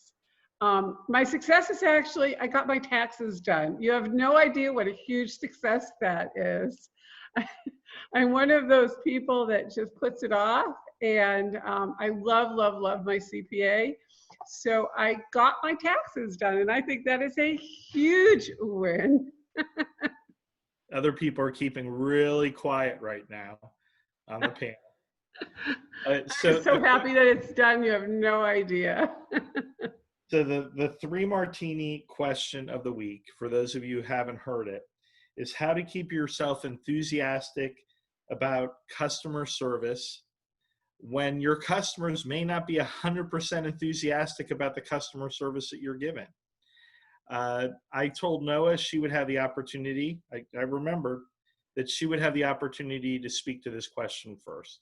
U: My success is actually, I got my taxes done. You have no idea what a huge success that is. I'm one of those people that just puts it off, and I love, love, love my CPA. So I got my taxes done, and I think that is a huge win.
A: Other people are keeping really quiet right now on the panel.
U: I'm so happy that it's done. You have no idea.
A: So the 3 Martini question of the week, for those of you who haven't heard it, is how to keep yourself enthusiastic about customer service when your customers may not be 100% enthusiastic about the customer service that you're giving. I told Noah she would have the opportunity, I remembered that she would have the opportunity to speak to this question first.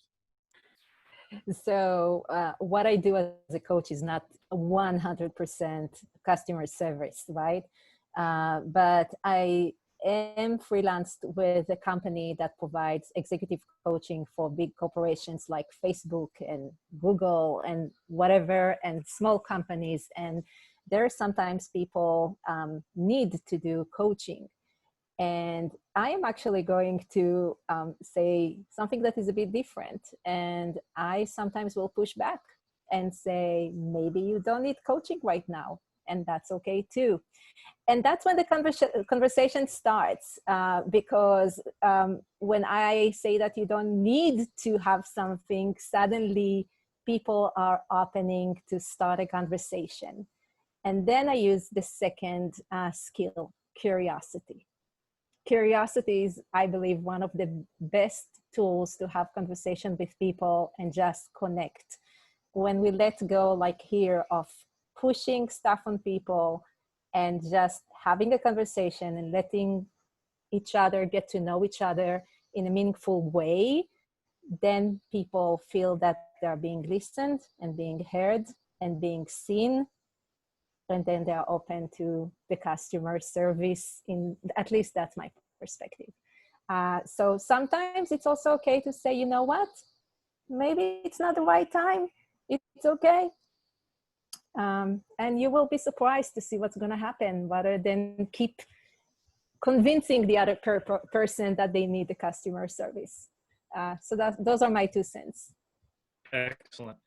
P: So what I do as a coach is not 100% customer service, right? But I am freelanced with a company that provides executive coaching for big corporations like Facebook and Google and whatever, and small companies. And there are sometimes people need to do coaching. And I am actually going to say something that is a bit different. And I sometimes will push back and say, maybe you don't need coaching right now. and that's okay too. And that's when the conversation starts, because when I say that you don't need to have something, suddenly people are opening to start a conversation. And then I use the second skill, curiosity. Curiosity is, I believe, one of the best tools to have conversation with people and just connect. When we let go, like here, of pushing stuff on people and just having a conversation and letting each other get to know each other in a meaningful way, then people feel that they're being listened and being heard and being seen. And then they're open to the customer service. At least that's my perspective. So sometimes it's also okay to say, you know what, maybe it's not the right time. It's okay. And you will be surprised to see what's going to happen, rather than keep convincing the other person that they need the customer service. So those are my 2 cents.
A: Excellent.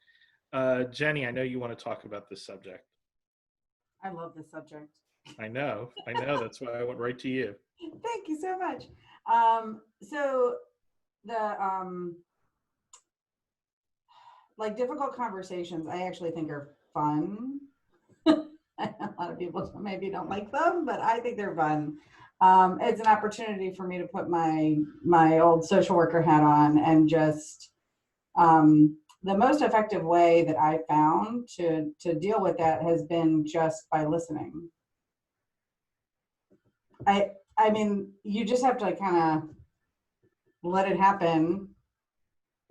A: Jenny, I know you want to talk about this subject.
C: I love this subject.
A: I know. That's why I went right to you.
C: Thank you so much. So the like difficult conversations, I actually think are fun. A lot of people maybe don't like them, but I think they're fun. It's an opportunity for me to put my old social worker hat on and just the most effective way that I found to deal with that has been just by listening. I mean, you just have to kind of let it happen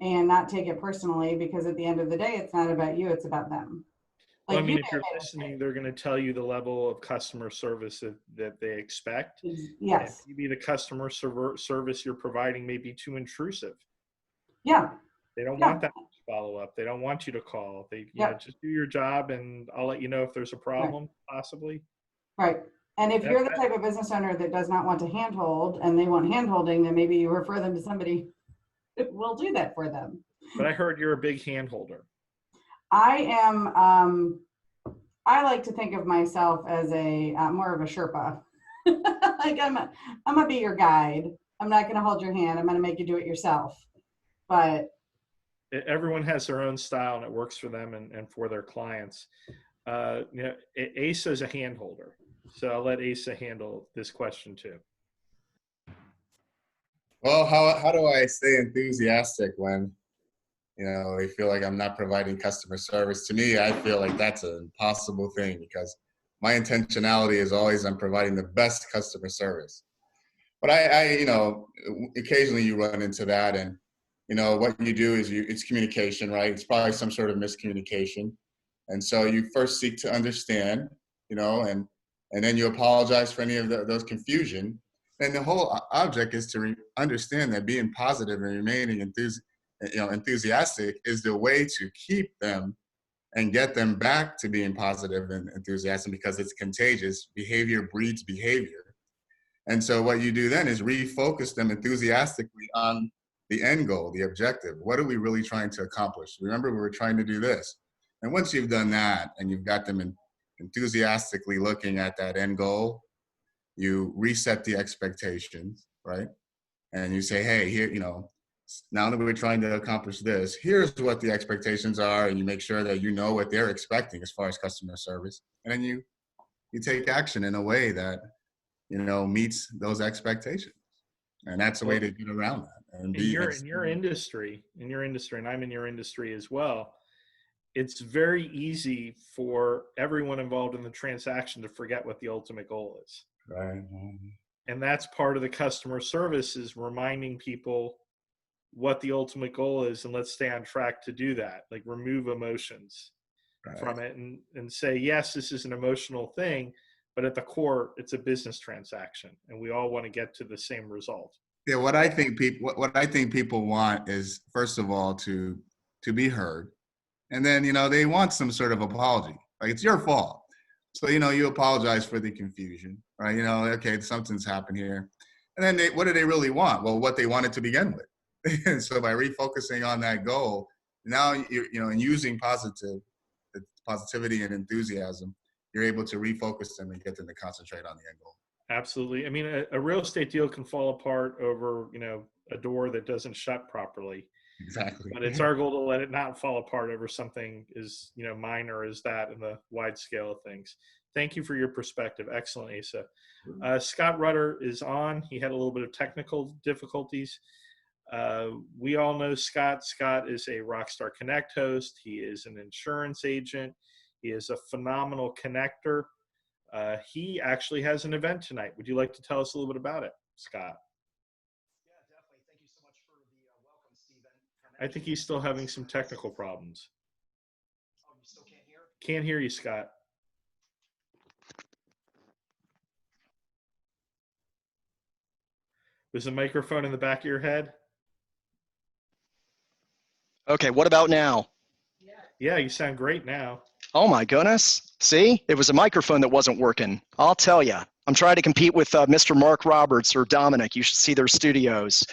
C: and not take it personally, because at the end of the day, it's not about you, it's about them. Like,
A: well, I mean, if you're listening, they're going to tell you the level of customer service that they expect.
C: Yes.
A: And maybe the customer service you're providing may be too intrusive.
C: Yeah.
A: They don't want that follow-up. They don't want you to call. They you know, just do your job, and I'll let you know if there's a problem, possibly.
C: Right. And if you're the type of business owner that does not want to handhold and they want handholding, then maybe you refer them to somebody who will do that for them.
A: But I heard you're a big handholder.
C: I am, I like to think of myself as a more of a Sherpa. Like I'm gonna be your guide. I'm not gonna hold your hand. I'm gonna make you do it yourself. But
A: everyone has their own style, and it works for them and for their clients. You know, Asa is a handholder, so I'll let Asa handle this question too.
D: Well, how do I stay enthusiastic when, you know, they feel like I'm not providing customer service? To me, I feel like that's an impossible thing, because my intentionality is always I'm providing the best customer service. But I you know, occasionally you run into that, and you know, what you do is it's communication, right? It's probably some sort of miscommunication. And so you first seek to understand, you know, and then you apologize for any of those confusion. And the whole object is to understand that being positive and remaining enthusiastic is the way to keep them and get them back to being positive and enthusiastic, because it's contagious. Behavior breeds behavior. And so what you do then is refocus them enthusiastically on the end goal, the objective. What are we really trying to accomplish? Remember, we were trying to do this. And once you've done that and you've got them enthusiastically looking at that end goal, you reset the expectations, right? And you say, hey, here, you know, now that we're trying to accomplish this, here's what the expectations are, and you make sure that you know what they're expecting as far as customer service. And then you take action in a way that, you know, meets those expectations. And that's the way to get around that. And
A: in your industry, and I'm in your industry as well, it's very easy for everyone involved in the transaction to forget what the ultimate goal is.
D: Right.
A: And that's part of the customer service, is reminding people what the ultimate goal is, and let's stay on track to do that. Like, remove emotions from it and say, yes, this is an emotional thing, but at the core, it's a business transaction, and we all want to get to the same result.
D: Yeah, what I think people want is, first of all, to be heard, and then, you know, they want some sort of apology. Like, it's your fault, so, you know, you apologize for the confusion, right? You know, okay, something's happened here, and then what do they really want? Well, what they wanted to begin with. And so by refocusing on that goal, now you know, and using positivity and enthusiasm, you're able to refocus them and get them to concentrate on the end goal.
A: Absolutely. I mean, a real estate deal can fall apart over, a door that doesn't shut properly.
D: Exactly.
A: But it's our goal to let it not fall apart over something as, minor as that in the wide scale of things. Thank you for your perspective. Excellent, Asa. Scott Rutter is on. He had a little bit of technical difficulties. We all know Scott. Scott is a Rockstar Connect host. He is an insurance agent. He is a phenomenal connector. He actually has an event tonight. Would you like to tell us a little bit about it, Scott?
B: Yeah, definitely. Thank you so much for the welcome, Stephen.
A: I think he's still having some technical problems.
B: Oh, you still can't hear?
A: Can't hear you, Scott. Was the microphone in the back of your head?
B: Okay, what about now?
A: Yeah, you sound great now.
B: Oh my goodness. See, it was a microphone that wasn't working. I'll tell you. I'm trying to compete with Mr. Mark Roberts or Domenic. You should see their studios.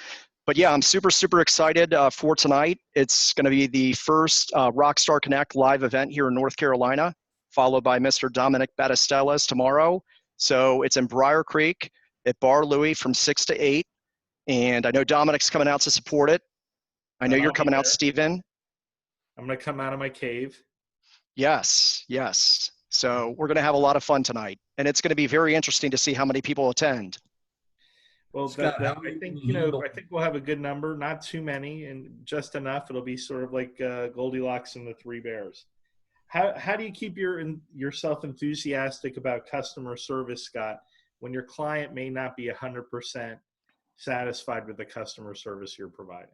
B: But yeah, I'm super, super excited for tonight. It's going to be the first Rockstar Connect live event here in North Carolina, followed by Mr. Domenic Battistella's tomorrow. So it's in Briar Creek at Bar Louie from 6 to 8. And I know Dominic's coming out to support it. I know you're coming out, Stephen.
A: I'm going to come out of my cave.
B: Yes, yes. So we're going to have a lot of fun tonight. And it's going to be very interesting to see how many people attend.
A: Well,
T: Scott,
A: I think I think we'll have a good number, not too many, and just enough. It'll be sort of like Goldilocks and the Three Bears. How do you keep yourself enthusiastic about customer service, Scott, when your client may not be 100% satisfied with the customer service you're providing?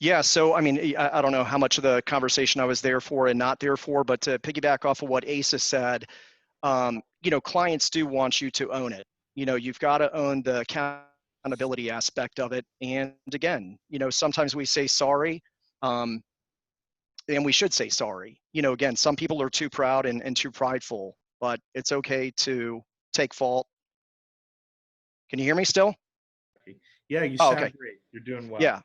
B: Yeah, so I mean, I don't know how much of the conversation I was there for and not there for, but to piggyback off of what Asa said, clients do want you to own it. You've got to own the accountability aspect of it. And again, sometimes we say sorry, and we should say sorry. Again, some people are too proud and too prideful, but it's okay to take fault. Can you hear me still?
A: Yeah, you sound
B: okay.
A: great. You're doing well.
B: Yeah.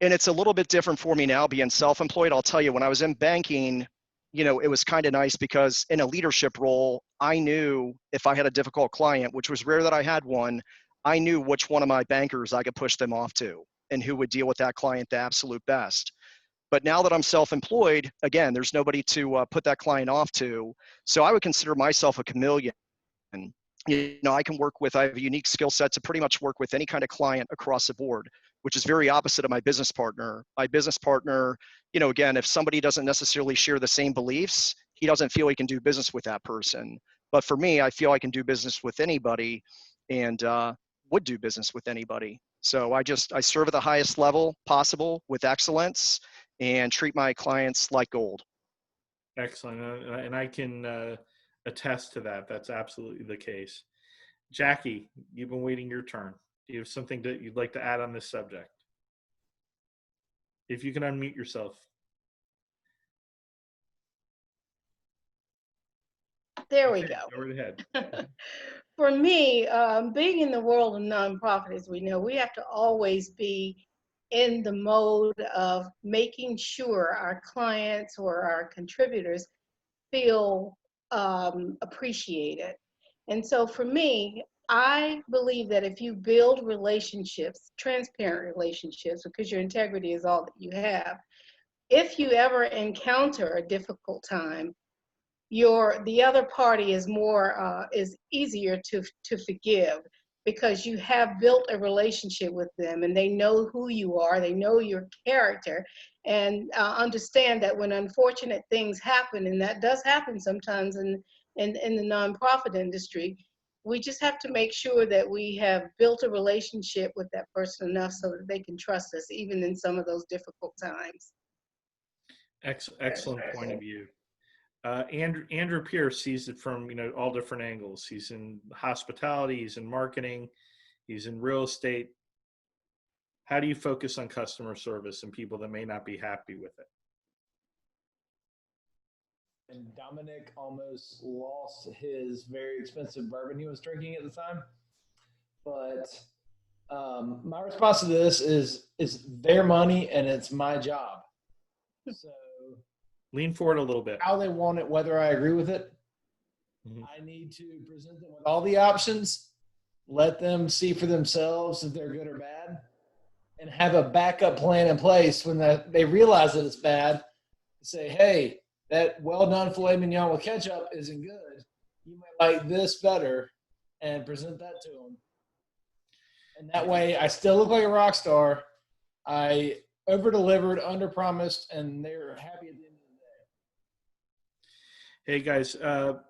B: And it's a little bit different for me now being self-employed. I'll tell you, when I was in banking, it was kind of nice because in a leadership role, I knew if I had a difficult client, which was rare that I had one, I knew which one of my bankers I could push them off to and who would deal with that client the absolute best. But now that I'm self-employed, again, there's nobody to put that client off to. So I would consider myself a chameleon. And, I have a unique skill set to pretty much work with any kind of client across the board, which is very opposite of my business partner. My business partner, again, if somebody doesn't necessarily share the same beliefs, he doesn't feel he can do business with that person. But for me, I feel I can do business with anybody and would do business with anybody. So I serve at the highest level possible with excellence and treat my clients like gold.
A: Excellent. And I can attest to that. That's absolutely the case. Jackie, you've been waiting your turn. Do you have something that you'd like to add on this subject? If you can unmute yourself.
J: There we go.
A: Go right ahead.
J: For me, being in the world of nonprofit, as we know, we have to always be in the mode of making sure our clients or our contributors feel appreciated. And so for me, I believe that if you build relationships, transparent relationships, because your integrity is all that you have, if you ever encounter a difficult time, the other party is easier to forgive because you have built a relationship with them and they know who you are, they know your character, and understand that when unfortunate things happen, and that does happen sometimes in the nonprofit industry, we just have to make sure that we have built a relationship with that person enough so that they can trust us even in some of those difficult times.
A: Excellent point of view. Andrew Pierce sees it from all different angles. He's in hospitality, he's in marketing, he's in real estate. How do you focus on customer service and people that may not be happy with it?
E: And Domenic almost lost his very expensive bourbon he was drinking at the time. But my response to this is their money and it's my job. So
A: lean forward a little bit.
E: How they want it, whether I agree with it, I need to present them with all the options, let them see for themselves if they're good or bad, and have a backup plan in place when they realize that it's bad. Say, hey, that well-done filet mignon with ketchup isn't good. You might like this better, and present that to them. And that way, I still look like a rock star. I over-delivered, under-promised, and they're happy at the end of the day.
A: Hey guys,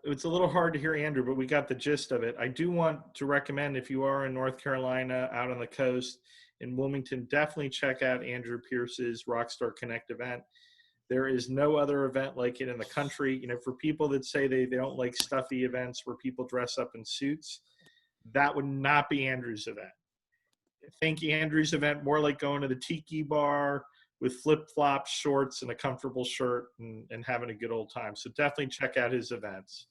A: it's a little hard to hear Andrew, but we got the gist of it. I do want to recommend, if you are in North Carolina, out on the coast, in Wilmington, definitely check out Andrew Pierce's Rockstar Connect event. There is no other event like it in the country. You know, for people that say they don't like stuffy events where people dress up in suits, that would not be Andrew's event. Think Andrew's event more like going to the tiki bar with flip-flops, shorts, and a comfortable shirt and having a good old time. So definitely check out his events.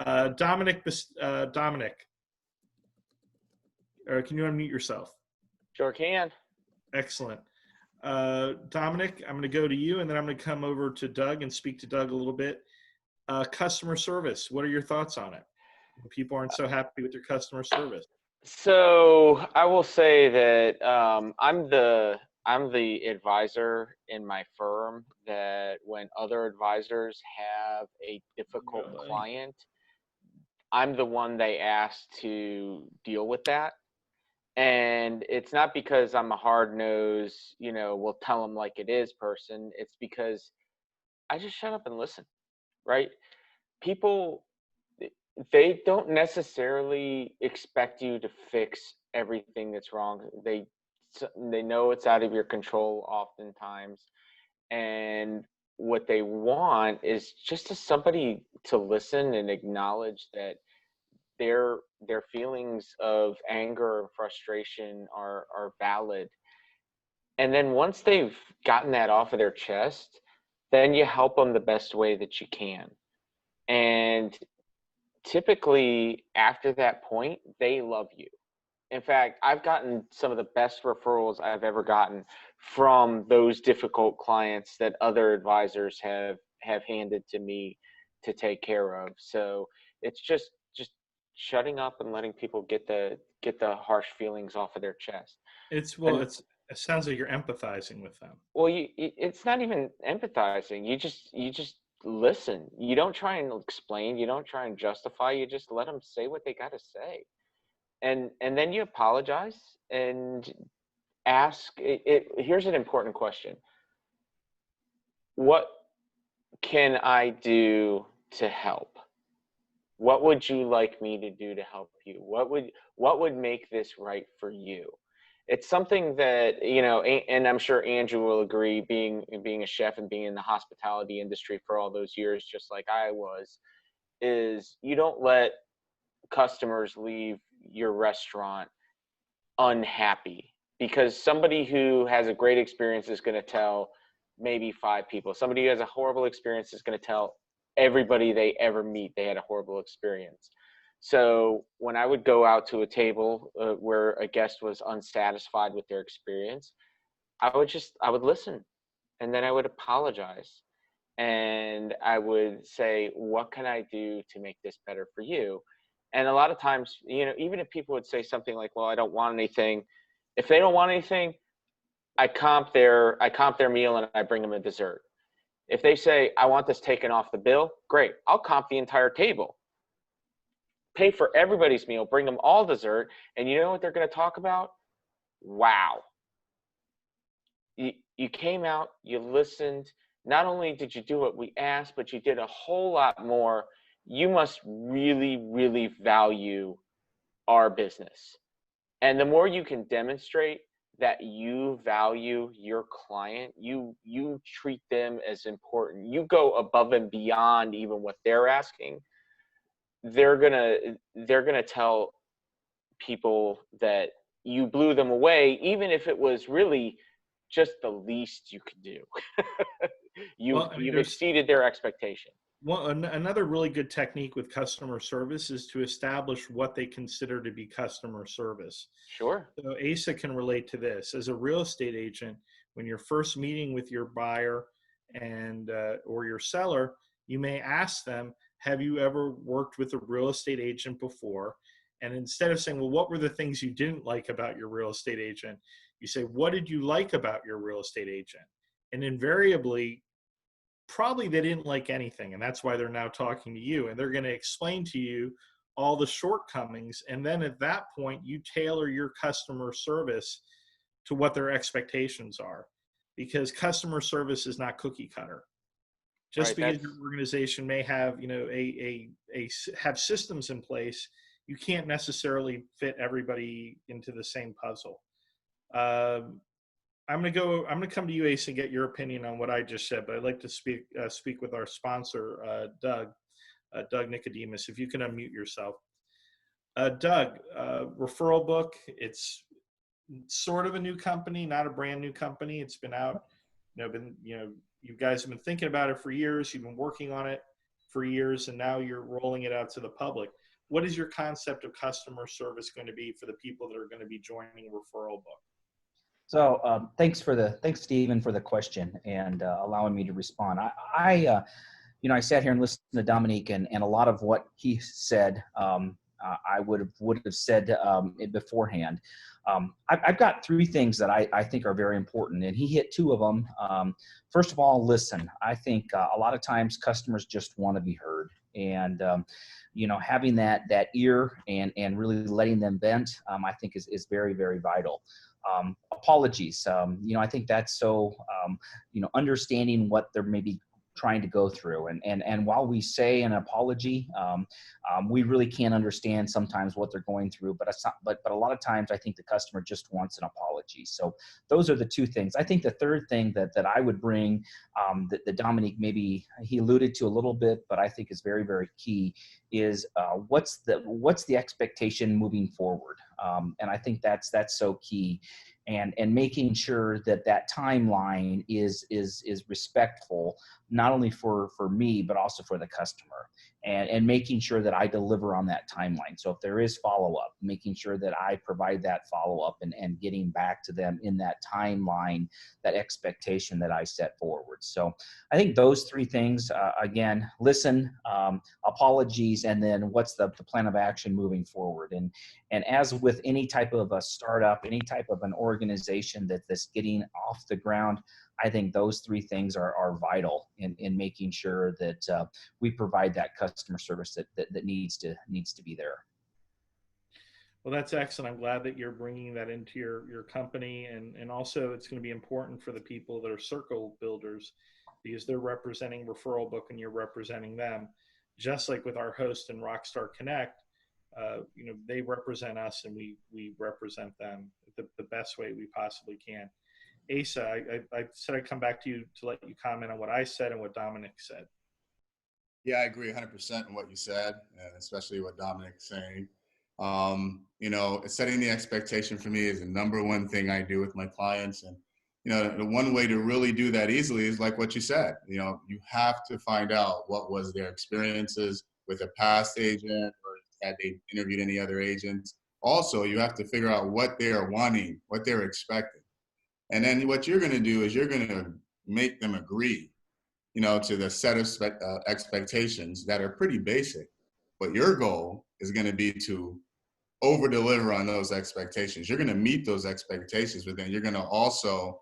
A: Domenic, can you unmute yourself?
O: Sure can.
A: Excellent. Domenic, I'm going to go to you, and then I'm going to come over to Doug and speak to Doug a little bit. Customer service, what are your thoughts on it? People aren't so happy with their customer service.
O: So I will say that I'm the advisor in my firm that when other advisors have a difficult client, I'm the one they ask to deal with that. And it's not because I'm a hard-nosed, we'll tell them like it is person. It's because I just shut up and listen, right? People, they don't necessarily expect you to fix everything that's wrong. They know it's out of your control oftentimes. And what they want is just somebody to listen and acknowledge that their feelings of anger and frustration are valid. And then once they've gotten that off of their chest, then you help them the best way that you can. And typically after that point, they love you. In fact, I've gotten some of the best referrals I've ever gotten from those difficult clients that other advisors have handed to me to take care of. So it's just shutting up and letting people get the harsh feelings off of their chest.
A: It sounds like you're empathizing with them.
O: Well, it's not even empathizing. You just listen. You don't try and explain. You don't try and justify. You just let them say what they got to say, and then you apologize and ask. Here's an important question: what can I do to help? What would you like me to do to help you? What would make this right for you? It's something that, and I'm sure Andrew will agree, being a chef and being in the hospitality industry for all those years, just like I was, is you don't let customers leave your restaurant unhappy, because somebody who has a great experience is going to tell maybe 5 people. Somebody who has a horrible experience is going to tell everybody they ever meet they had a horrible experience. So when I would go out to a table where a guest was unsatisfied with their experience, I would listen, and then I would apologize, and I would say, what can I do to make this better for you? And a lot of times, even if people would say something like, well, I don't want anything, if they don't want anything, I comp their meal and I bring them a dessert. If they say, I want this taken off the bill, great. I'll comp the entire table. Pay for everybody's meal, bring them all dessert, and you know what they're going to talk about? Wow. You came out, you listened. Not only did you do what we asked, but you did a whole lot more. You must really, really value our business. And the more you can demonstrate that you value your client, you treat them as important, you go above and beyond even what they're asking, they're gonna tell people that you blew them away, even if it was really just the least you could do. You've exceeded their expectation.
A: Well, another really good technique with customer service is to establish what they consider to be customer service.
O: Sure.
A: So Asa can relate to this. As a real estate agent, when you're first meeting with your buyer and or your seller, you may ask them, have you ever worked with a real estate agent before? And instead of saying, well, what were the things you didn't like about your real estate agent? You say, what did you like about your real estate agent? And invariably, probably they didn't like anything. And that's why they're now talking to you. And they're going to explain to you all the shortcomings. And then at that point, you tailor your customer service to what their expectations are. Because customer service is not cookie cutter. Just
O: Right,
A: because your organization may have, you know, have systems in place, you can't necessarily fit everybody into the same puzzle. I'm gonna come to you, Ace, and get your opinion on what I just said. But I'd like to speak with our sponsor, Doug Nicodemus. If you can unmute yourself, Doug. Referral book. It's sort of a new company, not a brand new company. It's been out. You guys have been thinking about it for years. You've been working on it for years, and now you're rolling it out to the public. What is your concept of customer service going to be for the people that are going to be joining Referral Book?
K: So thanks, Stephen, for the question and allowing me to respond. I sat here and listened to Domenic, and a lot of what he said, I would have said it beforehand. I've got three things that I think are very important, and he hit two of them. First of all, listen. I think a lot of times customers just want to be heard, and having that ear and really letting them vent, I think is very, very vital. Apologies. I think that's so, understanding what they're maybe trying to go through. And while we say an apology, we really can't understand sometimes what they're going through, but a lot of times I think the customer just wants an apology. So those are the two things. I think the third thing that I would bring, that Domenic, maybe he alluded to a little bit, but I think is very, very key, is what's the expectation moving forward? And I think that's so key. And making sure that timeline is respectful, not only for me, but also for the customer, and making sure that I deliver on that timeline. So if there is follow-up, making sure that I provide that follow-up and getting back to them in that timeline, that expectation that I set forward. So I think those three things, again, listen, apologies, and then what's the plan of action moving forward. And as with any type of a startup, any type of an organization that's getting off the ground, I think those three things are vital in making sure that we provide that customer service that needs to be there.
A: Well, that's excellent. I'm glad that you're bringing that into your company, and also it's going to be important for the people that are circle builders, because they're representing Referral Book and you're representing them. Just like with our host in Rockstar Connect, they represent us and we represent them the best way we possibly can. Asa, I said I'd come back to you to let you comment on what I said and what Domenic said.
D: Yeah, I agree 100% on what you said, and especially what Domenic's saying. Setting the expectation for me is the number one thing I do with my clients. And, the one way to really do that easily is like what you said. You have to find out what was their experiences with a past agent, or had they interviewed any other agents. Also, you have to figure out what they're wanting, what they're expecting. And then what you're going to do is you're going to make them agree, to the set of expectations that are pretty basic. But your goal is going to be to over-deliver on those expectations. You're going to meet those expectations, but then you're going to also,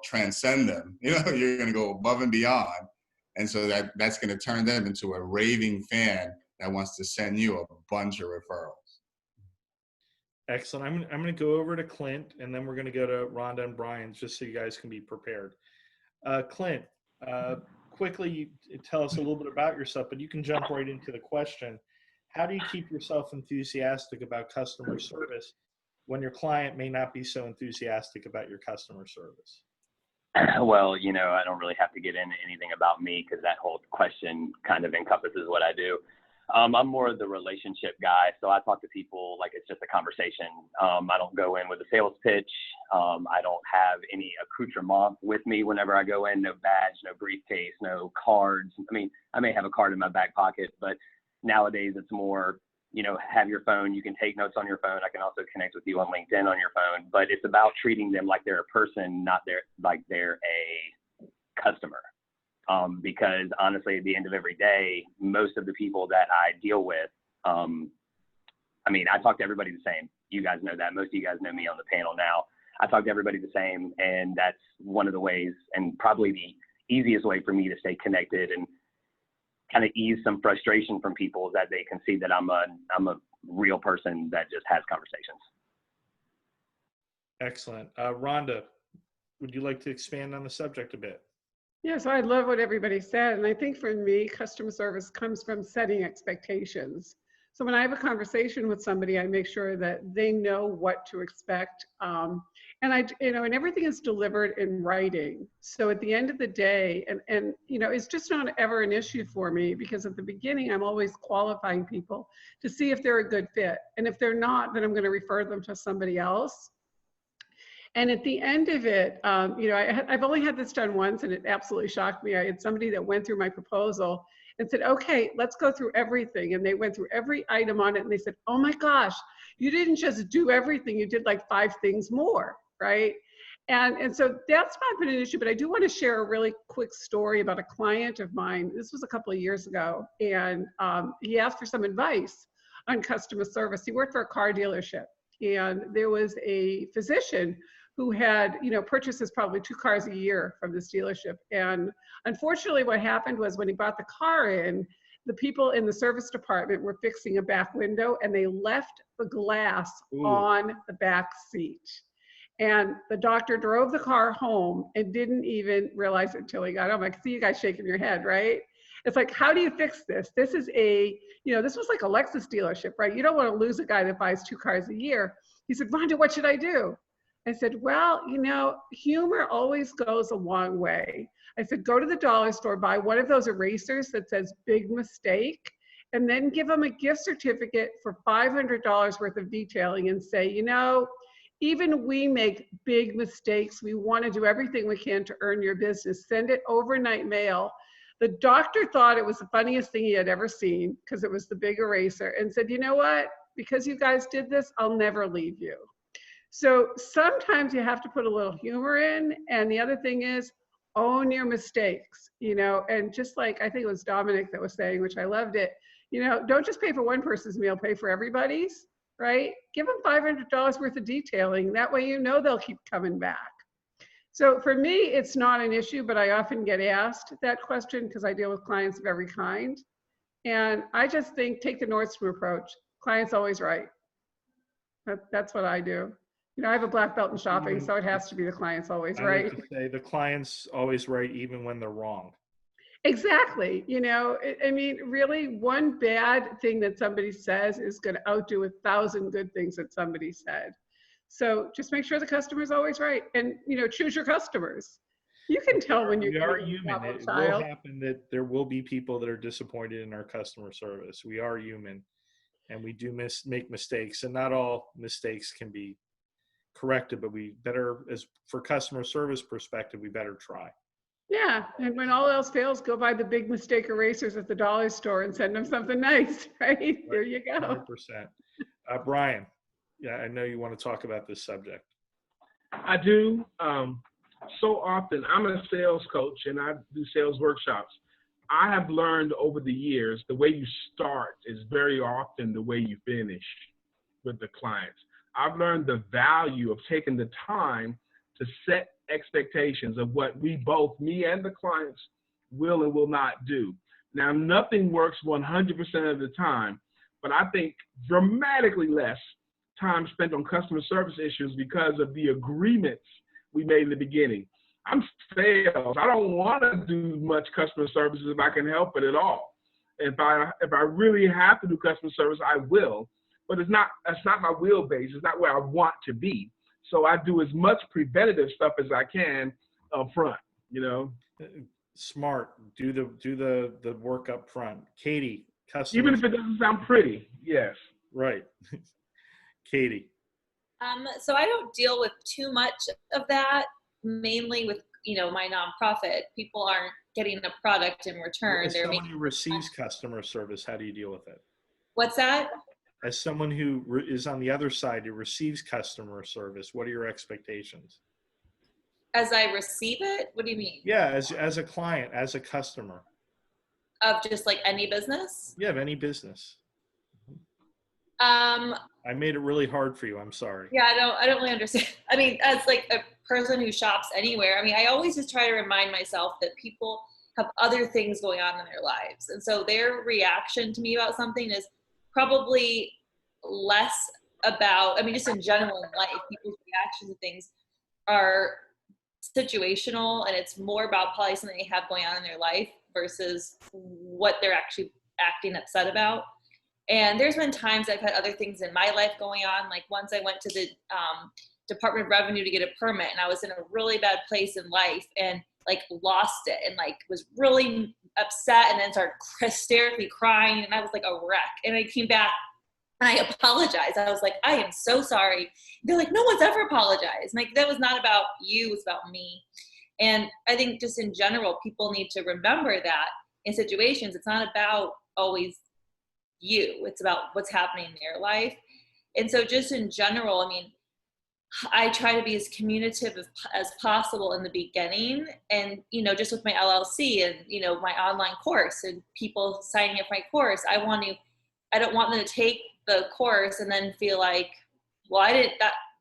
D: transcend them. You're going to go above and beyond. And so that's going to turn them into a raving fan that wants to send you a bunch of referrals.
A: Excellent. I'm going to go over to Clint, and then we're going to go to Rhonda and Brian, just so you guys can be prepared. Clint, quickly tell us a little bit about yourself, but you can jump right into the question. How do you keep yourself enthusiastic about customer service when your client may not be so enthusiastic about your customer service?
F: Well, I don't really have to get into anything about me, because that whole question kind of encompasses what I do. I'm more of the relationship guy, so I talk to people like it's just a conversation. I don't go in with a sales pitch. I don't have any accoutrement with me whenever I go in, no badge, no briefcase, no cards. I mean, I may have a card in my back pocket, but nowadays it's more, have your phone. You can take notes on your phone. I can also connect with you on LinkedIn on your phone, but it's about treating them like they're a person, not like they're a customer. Because honestly, at the end of every day, most of the people that I deal with, I mean, I talk to everybody the same. You guys know that. Most of you guys know me on the panel now. I talk to everybody the same, and that's one of the ways, and probably the easiest way for me to stay connected and kind of ease some frustration from people, is that they can see that I'm a real person that just has conversations.
A: Excellent. Rhonda, would you like to expand on the subject a bit?
U: Yes, I love what everybody said. And I think for me, customer service comes from setting expectations. So when I have a conversation with somebody, I make sure that they know what to expect. And everything is delivered in writing. So at the end of the day, and it's just not ever an issue for me, because at the beginning, I'm always qualifying people to see if they're a good fit. And if they're not, then I'm going to refer them to somebody else. And at the end of it, I've only had this done once, and it absolutely shocked me. I had somebody that went through my proposal and said, okay, let's go through everything. And they went through every item on it, and they said, oh my gosh, you didn't just do everything, you did like 5 things more, right? And so that's not been an issue, but I do want to share a really quick story about a client of mine. This was a couple of years ago, and he asked for some advice on customer service. He worked for a car dealership, and there was a physician who had, purchases probably 2 cars a year from this dealership. And unfortunately, what happened was when he brought the car in, the people in the service department were fixing a back window, and they left the glass on the back seat. And the doctor drove the car home and didn't even realize it until he got home. I can see you guys shaking your head, right? It's like, how do you fix this? This is this was like a Lexus dealership, right? You don't want to lose a guy that buys 2 cars a year. He said, Rhonda, what should I do? I said, well, humor always goes a long way. I said, go to the dollar store, buy one of those erasers that says big mistake, and then give them a gift certificate for $500 worth of detailing and say, even we make big mistakes. We want to do everything we can to earn your business. Send it overnight mail. The doctor thought it was the funniest thing he had ever seen, because it was the big eraser, and said, you know what? Because you guys did this, I'll never leave you. So sometimes you have to put a little humor in. And the other thing is, own your mistakes, and just like I think it was Domenic that was saying, which I loved it, don't just pay for one person's meal, pay for everybody's, right? Give them $500 worth of detailing. That way, they'll keep coming back. So for me, it's not an issue, but I often get asked that question because I deal with clients of every kind. And I just think, take the Nordstrom approach. Client's always right. That's what I do. I have a black belt in shopping, so it has to be the client's always right.
A: I like to say the client's always right, even when they're wrong.
U: Exactly. Really, one bad thing that somebody says is going to outdo 1,000 good things that somebody said. So just make sure the customer's always right, and choose your customers. You can tell when
A: we are human. It will happen that there will be people that are disappointed in our customer service. We are human, and we do make mistakes, and not all mistakes can be corrected, but we better, as for customer service perspective, we better try.
U: Yeah, and when all else fails, go buy the big mistake erasers at the dollar store and send them something nice, right? There you go.
A: 100%. Brian, yeah, I know you want to talk about this subject.
R: I do. So often, I'm a sales coach and I do sales workshops. I have learned over the years, the way you start is very often the way you finish with the clients. I've learned the value of taking the time to set expectations of what we both, me and the clients, will and will not do. Now, nothing works 100% of the time, but I think dramatically less time spent on customer service issues because of the agreements we made in the beginning. I'm sales. I don't want to do much customer service if I can help it at all. If I really have to do customer service, I will. But that's not my wheelbase. It's not where I want to be. So I do as much preventative stuff as I can up front,
A: Smart. Do the work up front. Katie, customer.
R: Even if it doesn't sound pretty, yes.
A: Right. Katie.
S: So I don't deal with too much of that, mainly with, my nonprofit. People aren't getting a product in return.
A: As someone who receives customer service, how do you deal with it?
S: What's that?
A: As someone who is on the other side who receives customer service, what are your expectations?
S: As I receive it? What do you mean?
A: Yeah, as a client, as a customer.
S: Of just like any business?
A: Yeah, of any business.
S: Um,
A: I made it really hard for you. I'm sorry.
S: yeah, I don't really understand. I mean, as like a person who shops anywhere, I mean, I always just try to remind myself that people have other things going on in their lives. And so their reaction to me about something is probably less about, I mean, just in general in life, people's reactions to things are situational, and it's more about probably something they have going on in their life versus what they're actually acting upset about. And there's been times I've had other things in my life going on. Like once I went to the Department of Revenue to get a permit, and I was in a really bad place in life and like lost it and like was really upset and then started hysterically crying, and I was like a wreck. And I came back and I apologized. I was like, I am so sorry. They're like, no one's ever apologized. Like that was not about you, it was about me. And I think just in general, people need to remember that in situations, it's not about always you, it's about what's happening in their life. And so just in general, I mean, I try to be as communicative as possible in the beginning, and just with my LLC and my online course and people signing up for my course, I don't want them to take the course and then feel like, well,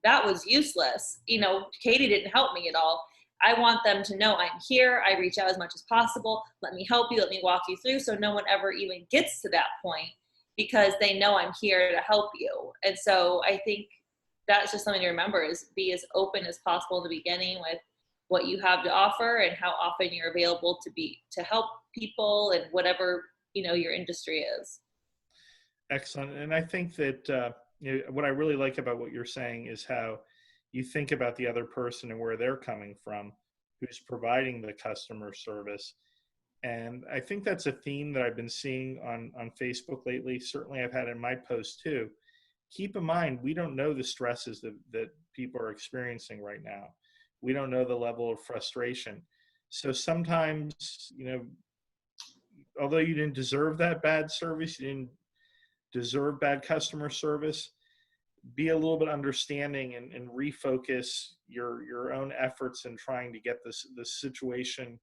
S: that was useless, Katie didn't help me at all. I want them to know I'm here, I reach out as much as possible, let me help you, let me walk you through, so no one ever even gets to that point, because they know I'm here to help you. And so I think that's just something to remember, is be as open as possible in the beginning with what you have to offer and how often you're available to help people and whatever your industry is.
A: Excellent. And I think that what I really like about what you're saying is how you think about the other person and where they're coming from, who's providing the customer service. And I think that's a theme that I've been seeing on Facebook lately. Certainly I've had in my post too. Keep in mind, we don't know the stresses that people are experiencing right now. We don't know the level of frustration. So sometimes, although you didn't deserve that bad service, you didn't deserve bad customer service, be a little bit understanding and refocus your own efforts in trying to get this situation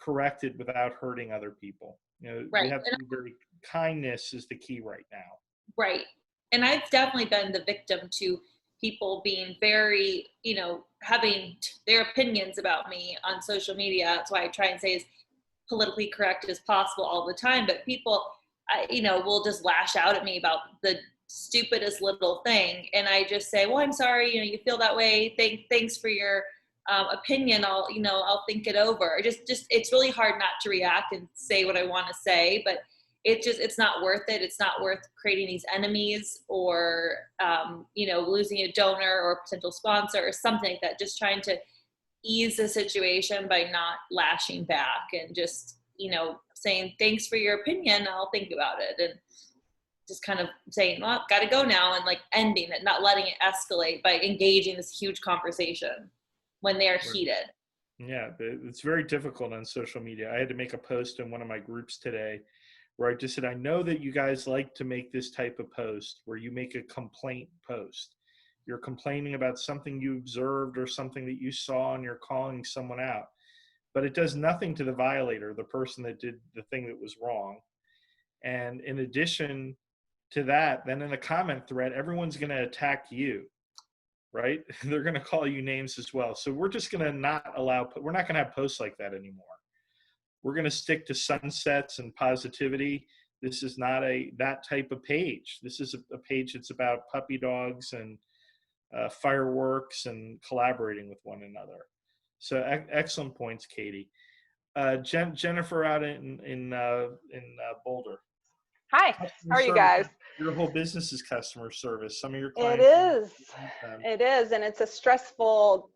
A: corrected without hurting other people.
S: Right.
A: We have to be very, kindness is the key right now.
S: Right. And I've definitely been the victim to people being very, having their opinions about me on social media. That's why I try and say as politically correct as possible all the time. But people, will just lash out at me about the stupidest little thing. And I just say, well, I'm sorry, you feel that way. Thanks for your opinion. I'll think it over. Just it's really hard not to react and say what I want to say, but it's not worth it. It's not worth creating these enemies or, losing a donor or a potential sponsor or something like that. Just trying to ease the situation by not lashing back and just, saying, thanks for your opinion. I'll think about it. And just kind of saying, well, got to go now, and like ending it, not letting it escalate by engaging this huge conversation when they're heated.
A: Yeah, it's very difficult on social media. I had to make a post in one of my groups today where I just said, I know that you guys like to make this type of post where you make a complaint post. You're complaining about something you observed or something that you saw and you're calling someone out. But it does nothing to the violator, the person that did the thing that was wrong. And in addition to that, then in the comment thread, everyone's going to attack you, right? They're going to call you names as well. So we're just going to we're not going to have posts like that anymore. We're going to stick to sunsets and positivity. This is not that type of page. This is a page that's about puppy dogs and fireworks and collaborating with one another. So excellent points, Katie. Jennifer out in Boulder.
I: Hi, how are you guys?
A: Your whole business is customer service. Some of your clients.
I: It is, and it's a stressful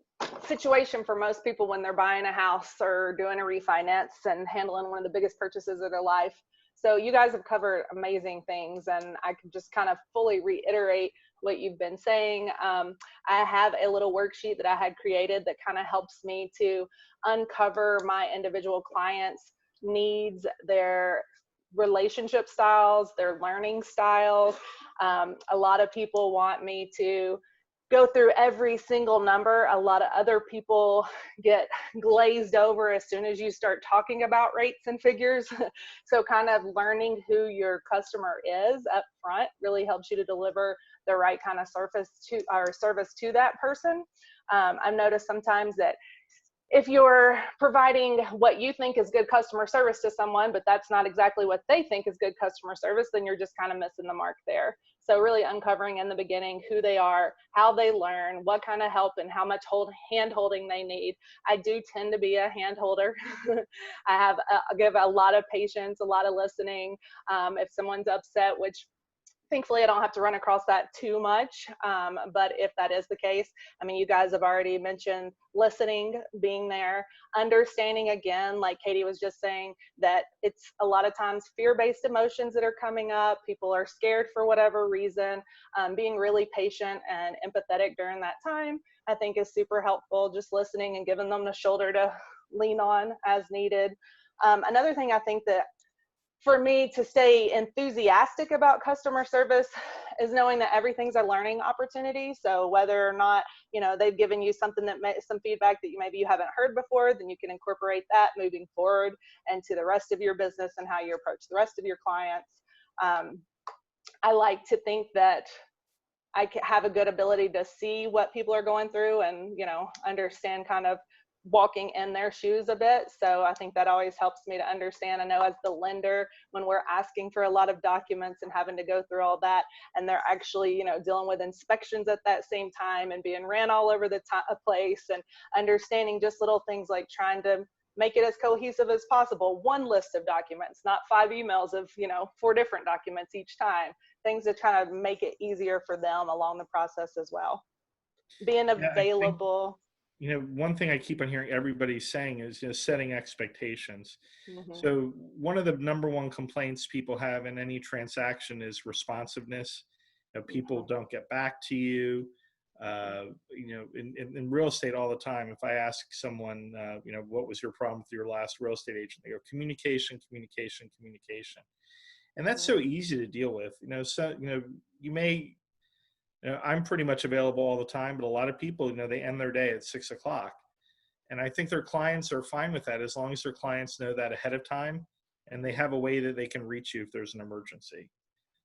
I: situation for most people when they're buying a house or doing a refinance and handling one of the biggest purchases of their life. So you guys have covered amazing things, and I could just kind of fully reiterate what you've been saying. I have a little worksheet that I had created that kind of helps me to uncover my individual clients' needs, their relationship styles, their learning styles. A lot of people want me to go through every single number. A lot of other people get glazed over as soon as you start talking about rates and figures. So kind of learning who your customer is up front really helps you to deliver the right kind of service to that person. I've noticed sometimes that if you're providing what you think is good customer service to someone, but that's not exactly what they think is good customer service, then you're just kind of missing the mark there. So really uncovering in the beginning who they are, how they learn, what kind of help and how much hand-holding they need. I do tend to be a hand-holder. I give a lot of patience, a lot of listening. If someone's upset, which thankfully I don't have to run across that too much, but if that is the case, I mean, you guys have already mentioned listening, being there, understanding, again, like Katie was just saying, that it's a lot of times fear-based emotions that are coming up. People are scared for whatever reason. Being really patient and empathetic during that time, I think, is super helpful. Just listening and giving them the shoulder to lean on as needed. Another thing I think that for me to stay enthusiastic about customer service is knowing that everything's a learning opportunity. So whether or not, you know, they've given you something that some feedback that maybe you haven't heard before, then you can incorporate that moving forward into the rest of your business and how you approach the rest of your clients. I like to think that I have a good ability to see what people are going through and, you know, understand kind of walking in their shoes a bit. So I think that always helps me to understand. I know as the lender, when we're asking for a lot of documents and having to go through all that, and they're actually, you know, dealing with inspections at that same time and being ran all over the place, and understanding just little things like trying to make it as cohesive as possible. One list of documents, not 5 emails of, you know, 4 different documents each time. Things that kind of make it easier for them along the process as well. Being available.
A: You know, one thing I keep on hearing everybody saying is, you know, setting expectations. So one of the #1 complaints people have in any transaction is responsiveness. You know, people don't get back to you. You know, in real estate all the time, if I ask someone, you know, what was your problem with your last real estate agent, they go, communication, communication, communication. And that's so easy to deal with. You know, so, you know, you know, I'm pretty much available all the time, but a lot of people, you know, they end their day at 6 o'clock. And I think their clients are fine with that as long as their clients know that ahead of time and they have a way that they can reach you if there's an emergency.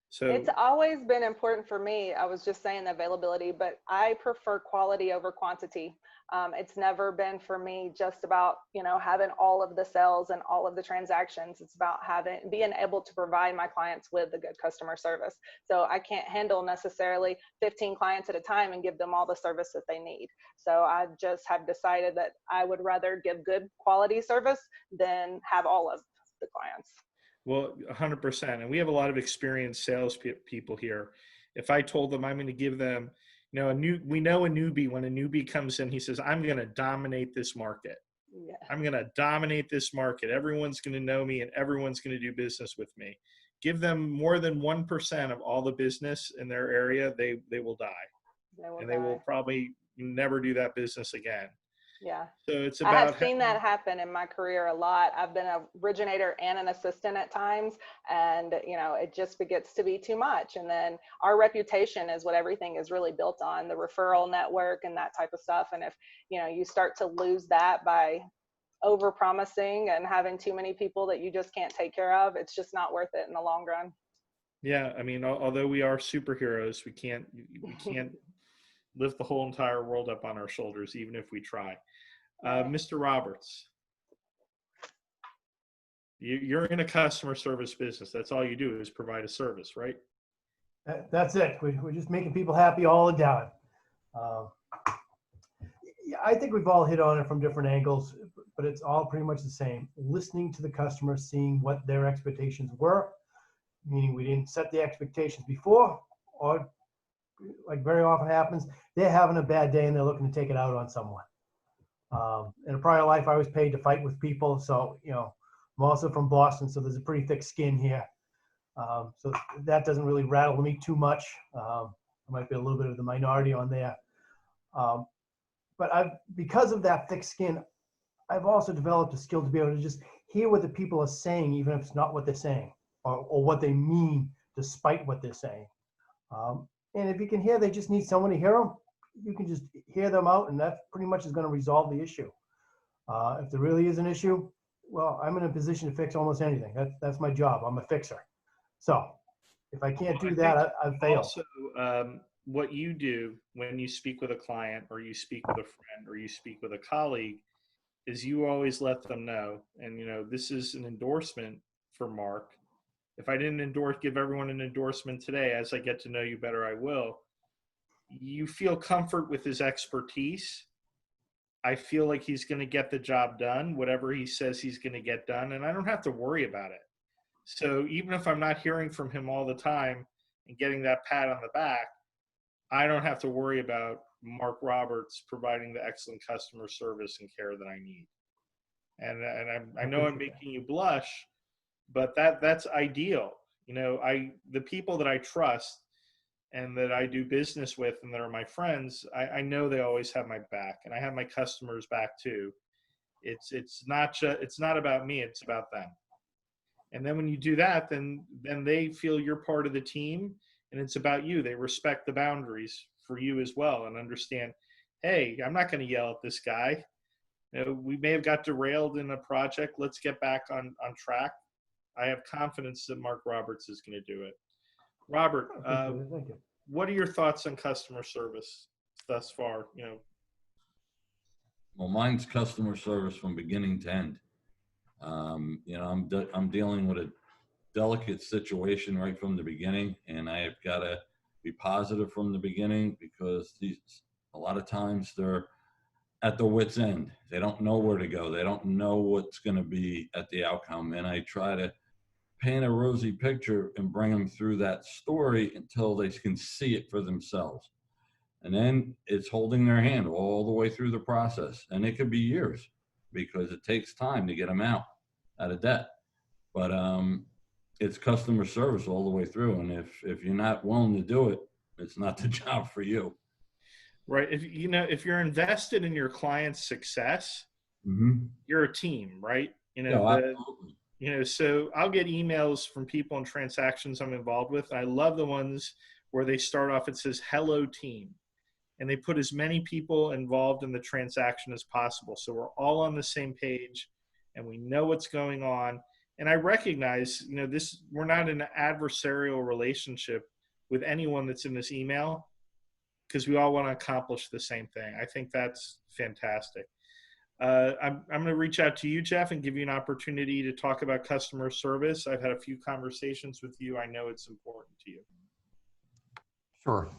A: So
I: it's always been important for me. I was just saying the availability, but I prefer quality over quantity. It's never been for me just about, you know, having all of the sales and all of the transactions. It's about being able to provide my clients with the good customer service. So I can't handle necessarily 15 clients at a time and give them all the service that they need. So I just have decided that I would rather give good quality service than have all of the clients.
A: Well, 100%. And we have a lot of experienced sales people here. If I told them I'm going to give them, you know, we know a newbie, when a newbie comes in, he says, I'm going to dominate this market.
I: Yeah.
A: I'm going to dominate this market. Everyone's going to know me and everyone's going to do business with me. Give them more than 1% of all the business in their area, they will die. They will probably never do that business again.
I: Yeah.
A: So it's
I: I
A: about
I: have seen that happen in my career a lot. I've been an originator and an assistant at times, and you know, it just gets to be too much. And then our reputation is what everything is really built on, the referral network and that type of stuff. And if, you know, you start to lose that by over promising and having too many people that you just can't take care of, it's just not worth it in the long run.
A: Yeah, I mean, although we are superheroes, we can't lift the whole entire world up on our shoulders, even if we try. Mr. Roberts, you're in a customer service business. That's all you do is provide a service, right?
Q: That's it. We're just making people happy all the time. Yeah, I think we've all hit on it from different angles, but it's all pretty much the same. Listening to the customer, seeing what their expectations were, meaning we didn't set the expectations before, or like very often happens, they're having a bad day and they're looking to take it out on someone. In a prior life, I was paid to fight with people. So, you know, I'm also from Boston, so there's a pretty thick skin here. So that doesn't really rattle me too much. I might be a little bit of the minority on there. But because of that thick skin, I've also developed a skill to be able to just hear what the people are saying, even if it's not what they're saying, or what they mean despite what they're saying. And if you can hear they just need someone to hear them, you can just hear them out, and that pretty much is going to resolve the issue. If there really is an issue, well, I'm in a position to fix almost anything. That's my job. I'm a fixer. So if I can't do that, I've failed.
A: Also, what you do when you speak with a client or you speak with a friend or you speak with a colleague is you always let them know, and this is an endorsement for Mark. If I didn't give everyone an endorsement today, as I get to know you better, I will. You feel comfort with his expertise. I feel like he's going to get the job done, whatever he says he's going to get done, and I don't have to worry about it. So even if I'm not hearing from him all the time and getting that pat on the back, I don't have to worry about Mark Roberts providing the excellent customer service and care that I need. And I know I'm making you blush, but that's ideal. The people that I trust and that I do business with and that are my friends, I know they always have my back, and I have my customers' back too. It's not about me, it's about them. And then when you do that, then they feel you're part of the team, and it's about you. They respect the boundaries for you as well and understand, hey, I'm not going to yell at this guy. We may have got derailed in a project. Let's get back on track. I have confidence that Mark Roberts is going to do it. Robert,
Q: Thank you.
A: what are your thoughts on customer service thus far?
T: Well, mine's customer service from beginning to end. I'm dealing with a delicate situation right from the beginning, and I have got to be positive from the beginning, because a lot of times they're at their wit's end. They don't know where to go. They don't know what's going to be at the outcome. And I try to paint a rosy picture and bring them through that story until they can see it for themselves. And then it's holding their hand all the way through the process. And it could be years, because it takes time to get them out of debt. But it's customer service all the way through. And if you're not willing to do it, it's not the job for you.
A: Right. If you're invested in your client's success, you're a team, right? So I'll get emails from people and transactions I'm involved with. And I love the ones where they start off, it says, hello team. And they put as many people involved in the transaction as possible. So we're all on the same page and we know what's going on. And I recognize, we're not in an adversarial relationship with anyone that's in this email, because we all want to accomplish the same thing. I think that's fantastic. I'm going to reach out to you, Jeff, and give you an opportunity to talk about customer service. I've had a few conversations with you. I know it's important to you.
G: Sure.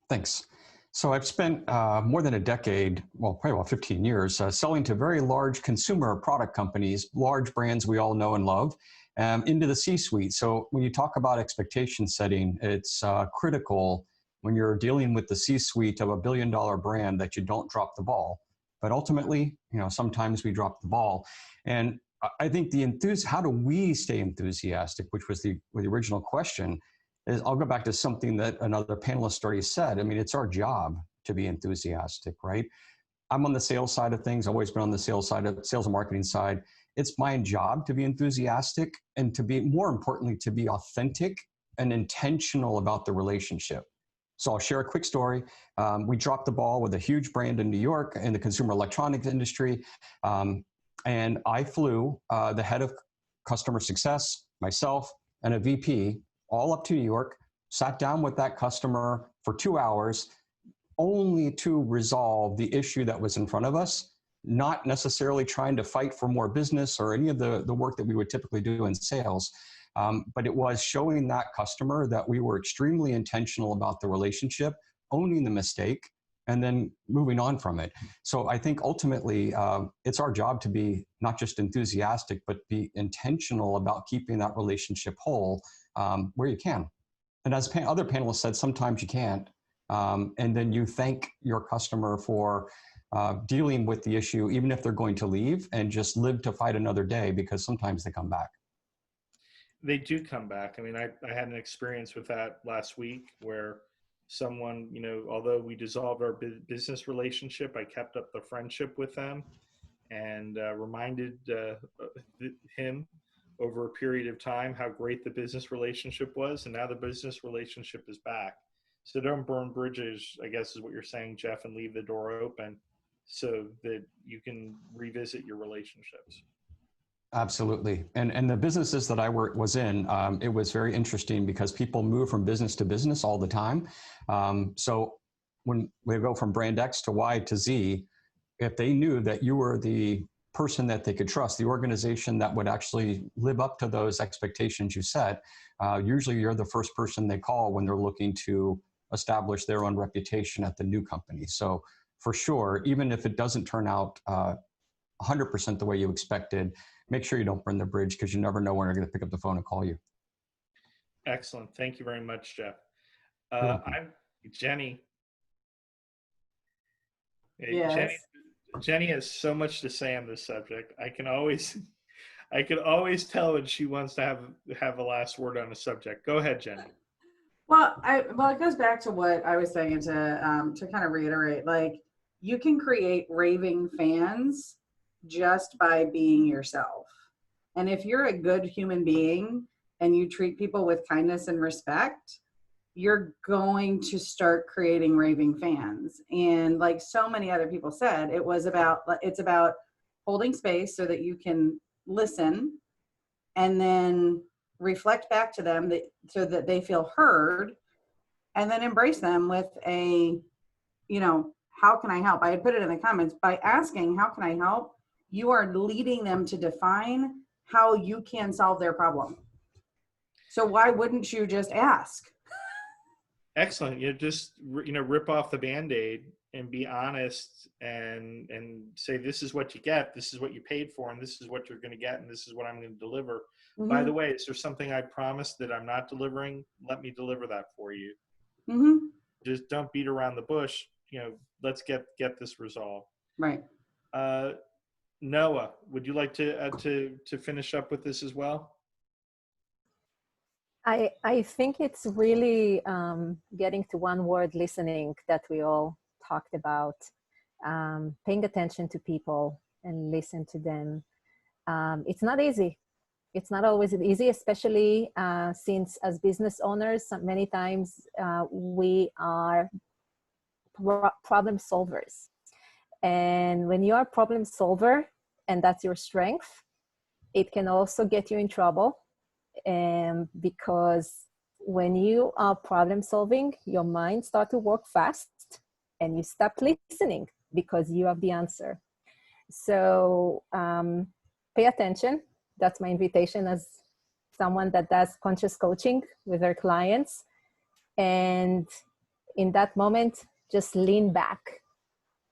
G: Thanks. So I've spent more than a decade, well, probably about 15 years, selling to very large consumer product companies, large brands we all know and love, into the C-suite. So when you talk about expectation setting, it's critical when you're dealing with the C-suite of a billion-dollar brand that you don't drop the ball. But ultimately, sometimes we drop the ball. And I think how do we stay enthusiastic, which was the original question, is I'll go back to something that another panelist already said. I mean, it's our job to be enthusiastic, right? I'm on the sales side of things, always been on the sales and marketing side. It's my job to be enthusiastic and to be, more importantly, to be authentic and intentional about the relationship. So I'll share a quick story. We dropped the ball with a huge brand in New York in the consumer electronics industry. And I flew the head of customer success, myself, and a VP all up to New York, sat down with that customer for 2 hours, only to resolve the issue that was in front of us, not necessarily trying to fight for more business or any of the work that we would typically do in sales. But it was showing that customer that we were extremely intentional about the relationship, owning the mistake, and then moving on from it. So I think ultimately it's our job to be not just enthusiastic, but be intentional about keeping that relationship whole where you can. And as other panelists said, sometimes you can't. And then you thank your customer for dealing with the issue, even if they're going to leave, and just live to fight another day, because sometimes they come back.
A: They do come back. I mean, I had an experience with that last week where someone, although we dissolved our business relationship, I kept up the friendship with them and reminded him over a period of time how great the business relationship was. And now the business relationship is back. So don't burn bridges, I guess is what you're saying, Jeff, and leave the door open so that you can revisit your relationships.
G: Absolutely. And the businesses that I was in, it was very interesting because people move from business to business all the time. So when we go from brand X to Y to Z, if they knew that you were the person that they could trust, the organization that would actually live up to those expectations you set, usually you're the first person they call when they're looking to establish their own reputation at the new company. So for sure, even if it doesn't turn out 100% the way you expected, make sure you don't burn the bridge, because you never know when they're going to pick up the phone and call you.
A: Excellent. Thank you very much, Jeff. Jenny. Hey,
C: Yes.
A: Jenny has so much to say on this subject. I can always tell when she wants to have a last word on a subject. Go ahead, Jenny.
C: Well, it goes back to what I was saying to kind of reiterate, like, you can create raving fans just by being yourself. And if you're a good human being and you treat people with kindness and respect, you're going to start creating raving fans. And like so many other people said, it's about holding space so that you can listen and then reflect back to them so that they feel heard, and then embrace them with a, how can I help? I had put it in the comments, by asking, how can I help? You are leading them to define how you can solve their problem. So why wouldn't you just ask?
A: Excellent. Just rip off the Band-Aid and be honest and say, this is what you get, this is what you paid for, and this is what you're going to get, and this is what I'm going to deliver. Mm-hmm. By the way, is there something I promised that I'm not delivering? Let me deliver that for you.
C: Mm-hmm.
A: Just don't beat around the bush. Let's get this resolved.
C: Right.
A: Noah, would you like to finish up with this as well?
P: I think it's really getting to one word, listening, that we all talked about, paying attention to people and listen to them. It's not easy. It's not always easy, especially since as business owners, many times we are problem solvers. And when you are a problem solver and that's your strength, it can also get you in trouble. Because when you are problem solving, your mind starts to work fast and you stop listening because you have the answer. So pay attention. That's my invitation as someone that does conscious coaching with their clients. And in that moment, just lean back,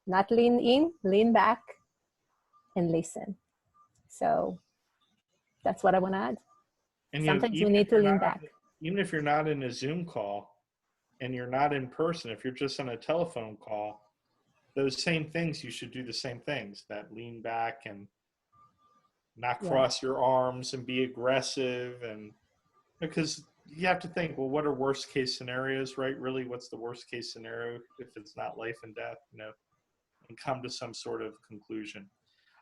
P: not lean in, lean back and listen. So that's what I want to add.
A: And
P: sometimes we need to lean back.
A: Even if you're not in a Zoom call and you're not in person, if you're just on a telephone call, those same things, you should do the same things, that lean back and not cross your arms and be aggressive. And because you have to think, well, what are worst case scenarios, right? Really, what's the worst case scenario if it's not life and death, and come to some sort of conclusion.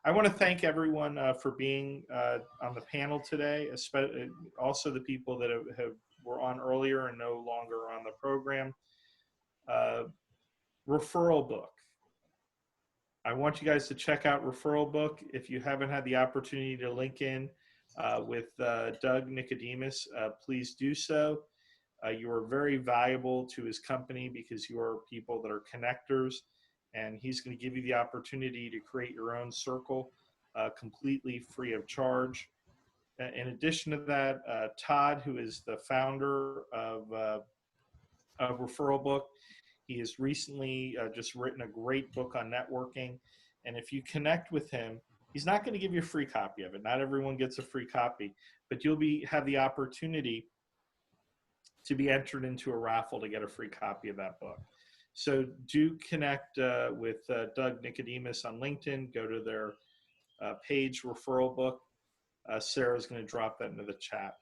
A: I want to thank everyone for being on the panel today, especially also the people that were on earlier and no longer on the program. Referral book. I want you guys to check out Referral book. If you haven't had the opportunity to link in with Doug Nicodemus, please do so. You are very valuable to his company because you are people that are connectors, and he's going to give you the opportunity to create your own circle completely free of charge. In addition to that, Todd, who is the founder of Referral Book, he has recently just written a great book on networking. And if you connect with him, he's not going to give you a free copy of it. Not everyone gets a free copy, but you'll have the opportunity to be entered into a raffle to get a free copy of that book. So do connect with Doug Nicodemus on LinkedIn. Go to their page, Referral Book. Sarah's going to drop that into the chat.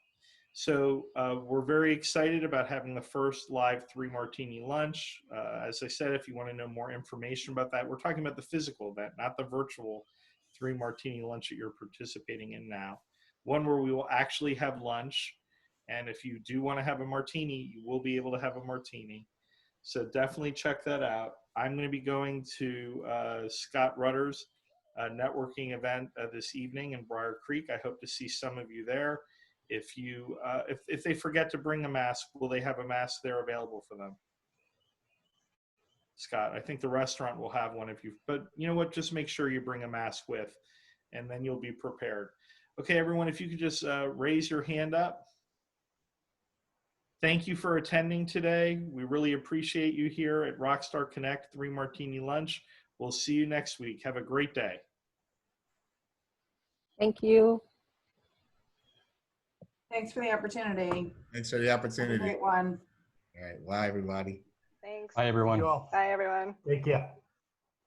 A: So we're very excited about having the first live 3 Martini lunch. As I said, if you want to know more information about that, we're talking about the physical event, not the virtual 3 Martini lunch that you're participating in now. One where we will actually have lunch. And if you do want to have a martini, you will be able to have a martini. So definitely check that out. I'm going to be going to Scott Rutter's networking event this evening in Briar Creek. I hope to see some of you there. If you if they forget to bring a mask, will they have a mask there available for them? Scott, I think the restaurant will have one if you, but you know what, just make sure you bring a mask with, and then you'll be prepared. Okay, everyone, if you could just raise your hand up. Thank you for attending today. We really appreciate you here at Rockstar Connect 3 Martini Lunch. We'll see you next week. Have a great day.
P: Thank you.
C: Thanks for the opportunity.
D: Thanks for the opportunity.
C: Have a great one.
D: All right. Bye, everybody.
I: Thanks.
G: Bye, everyone.
I: Bye, everyone.
Q: Take care.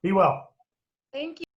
Q: Be well.
J: Thank you.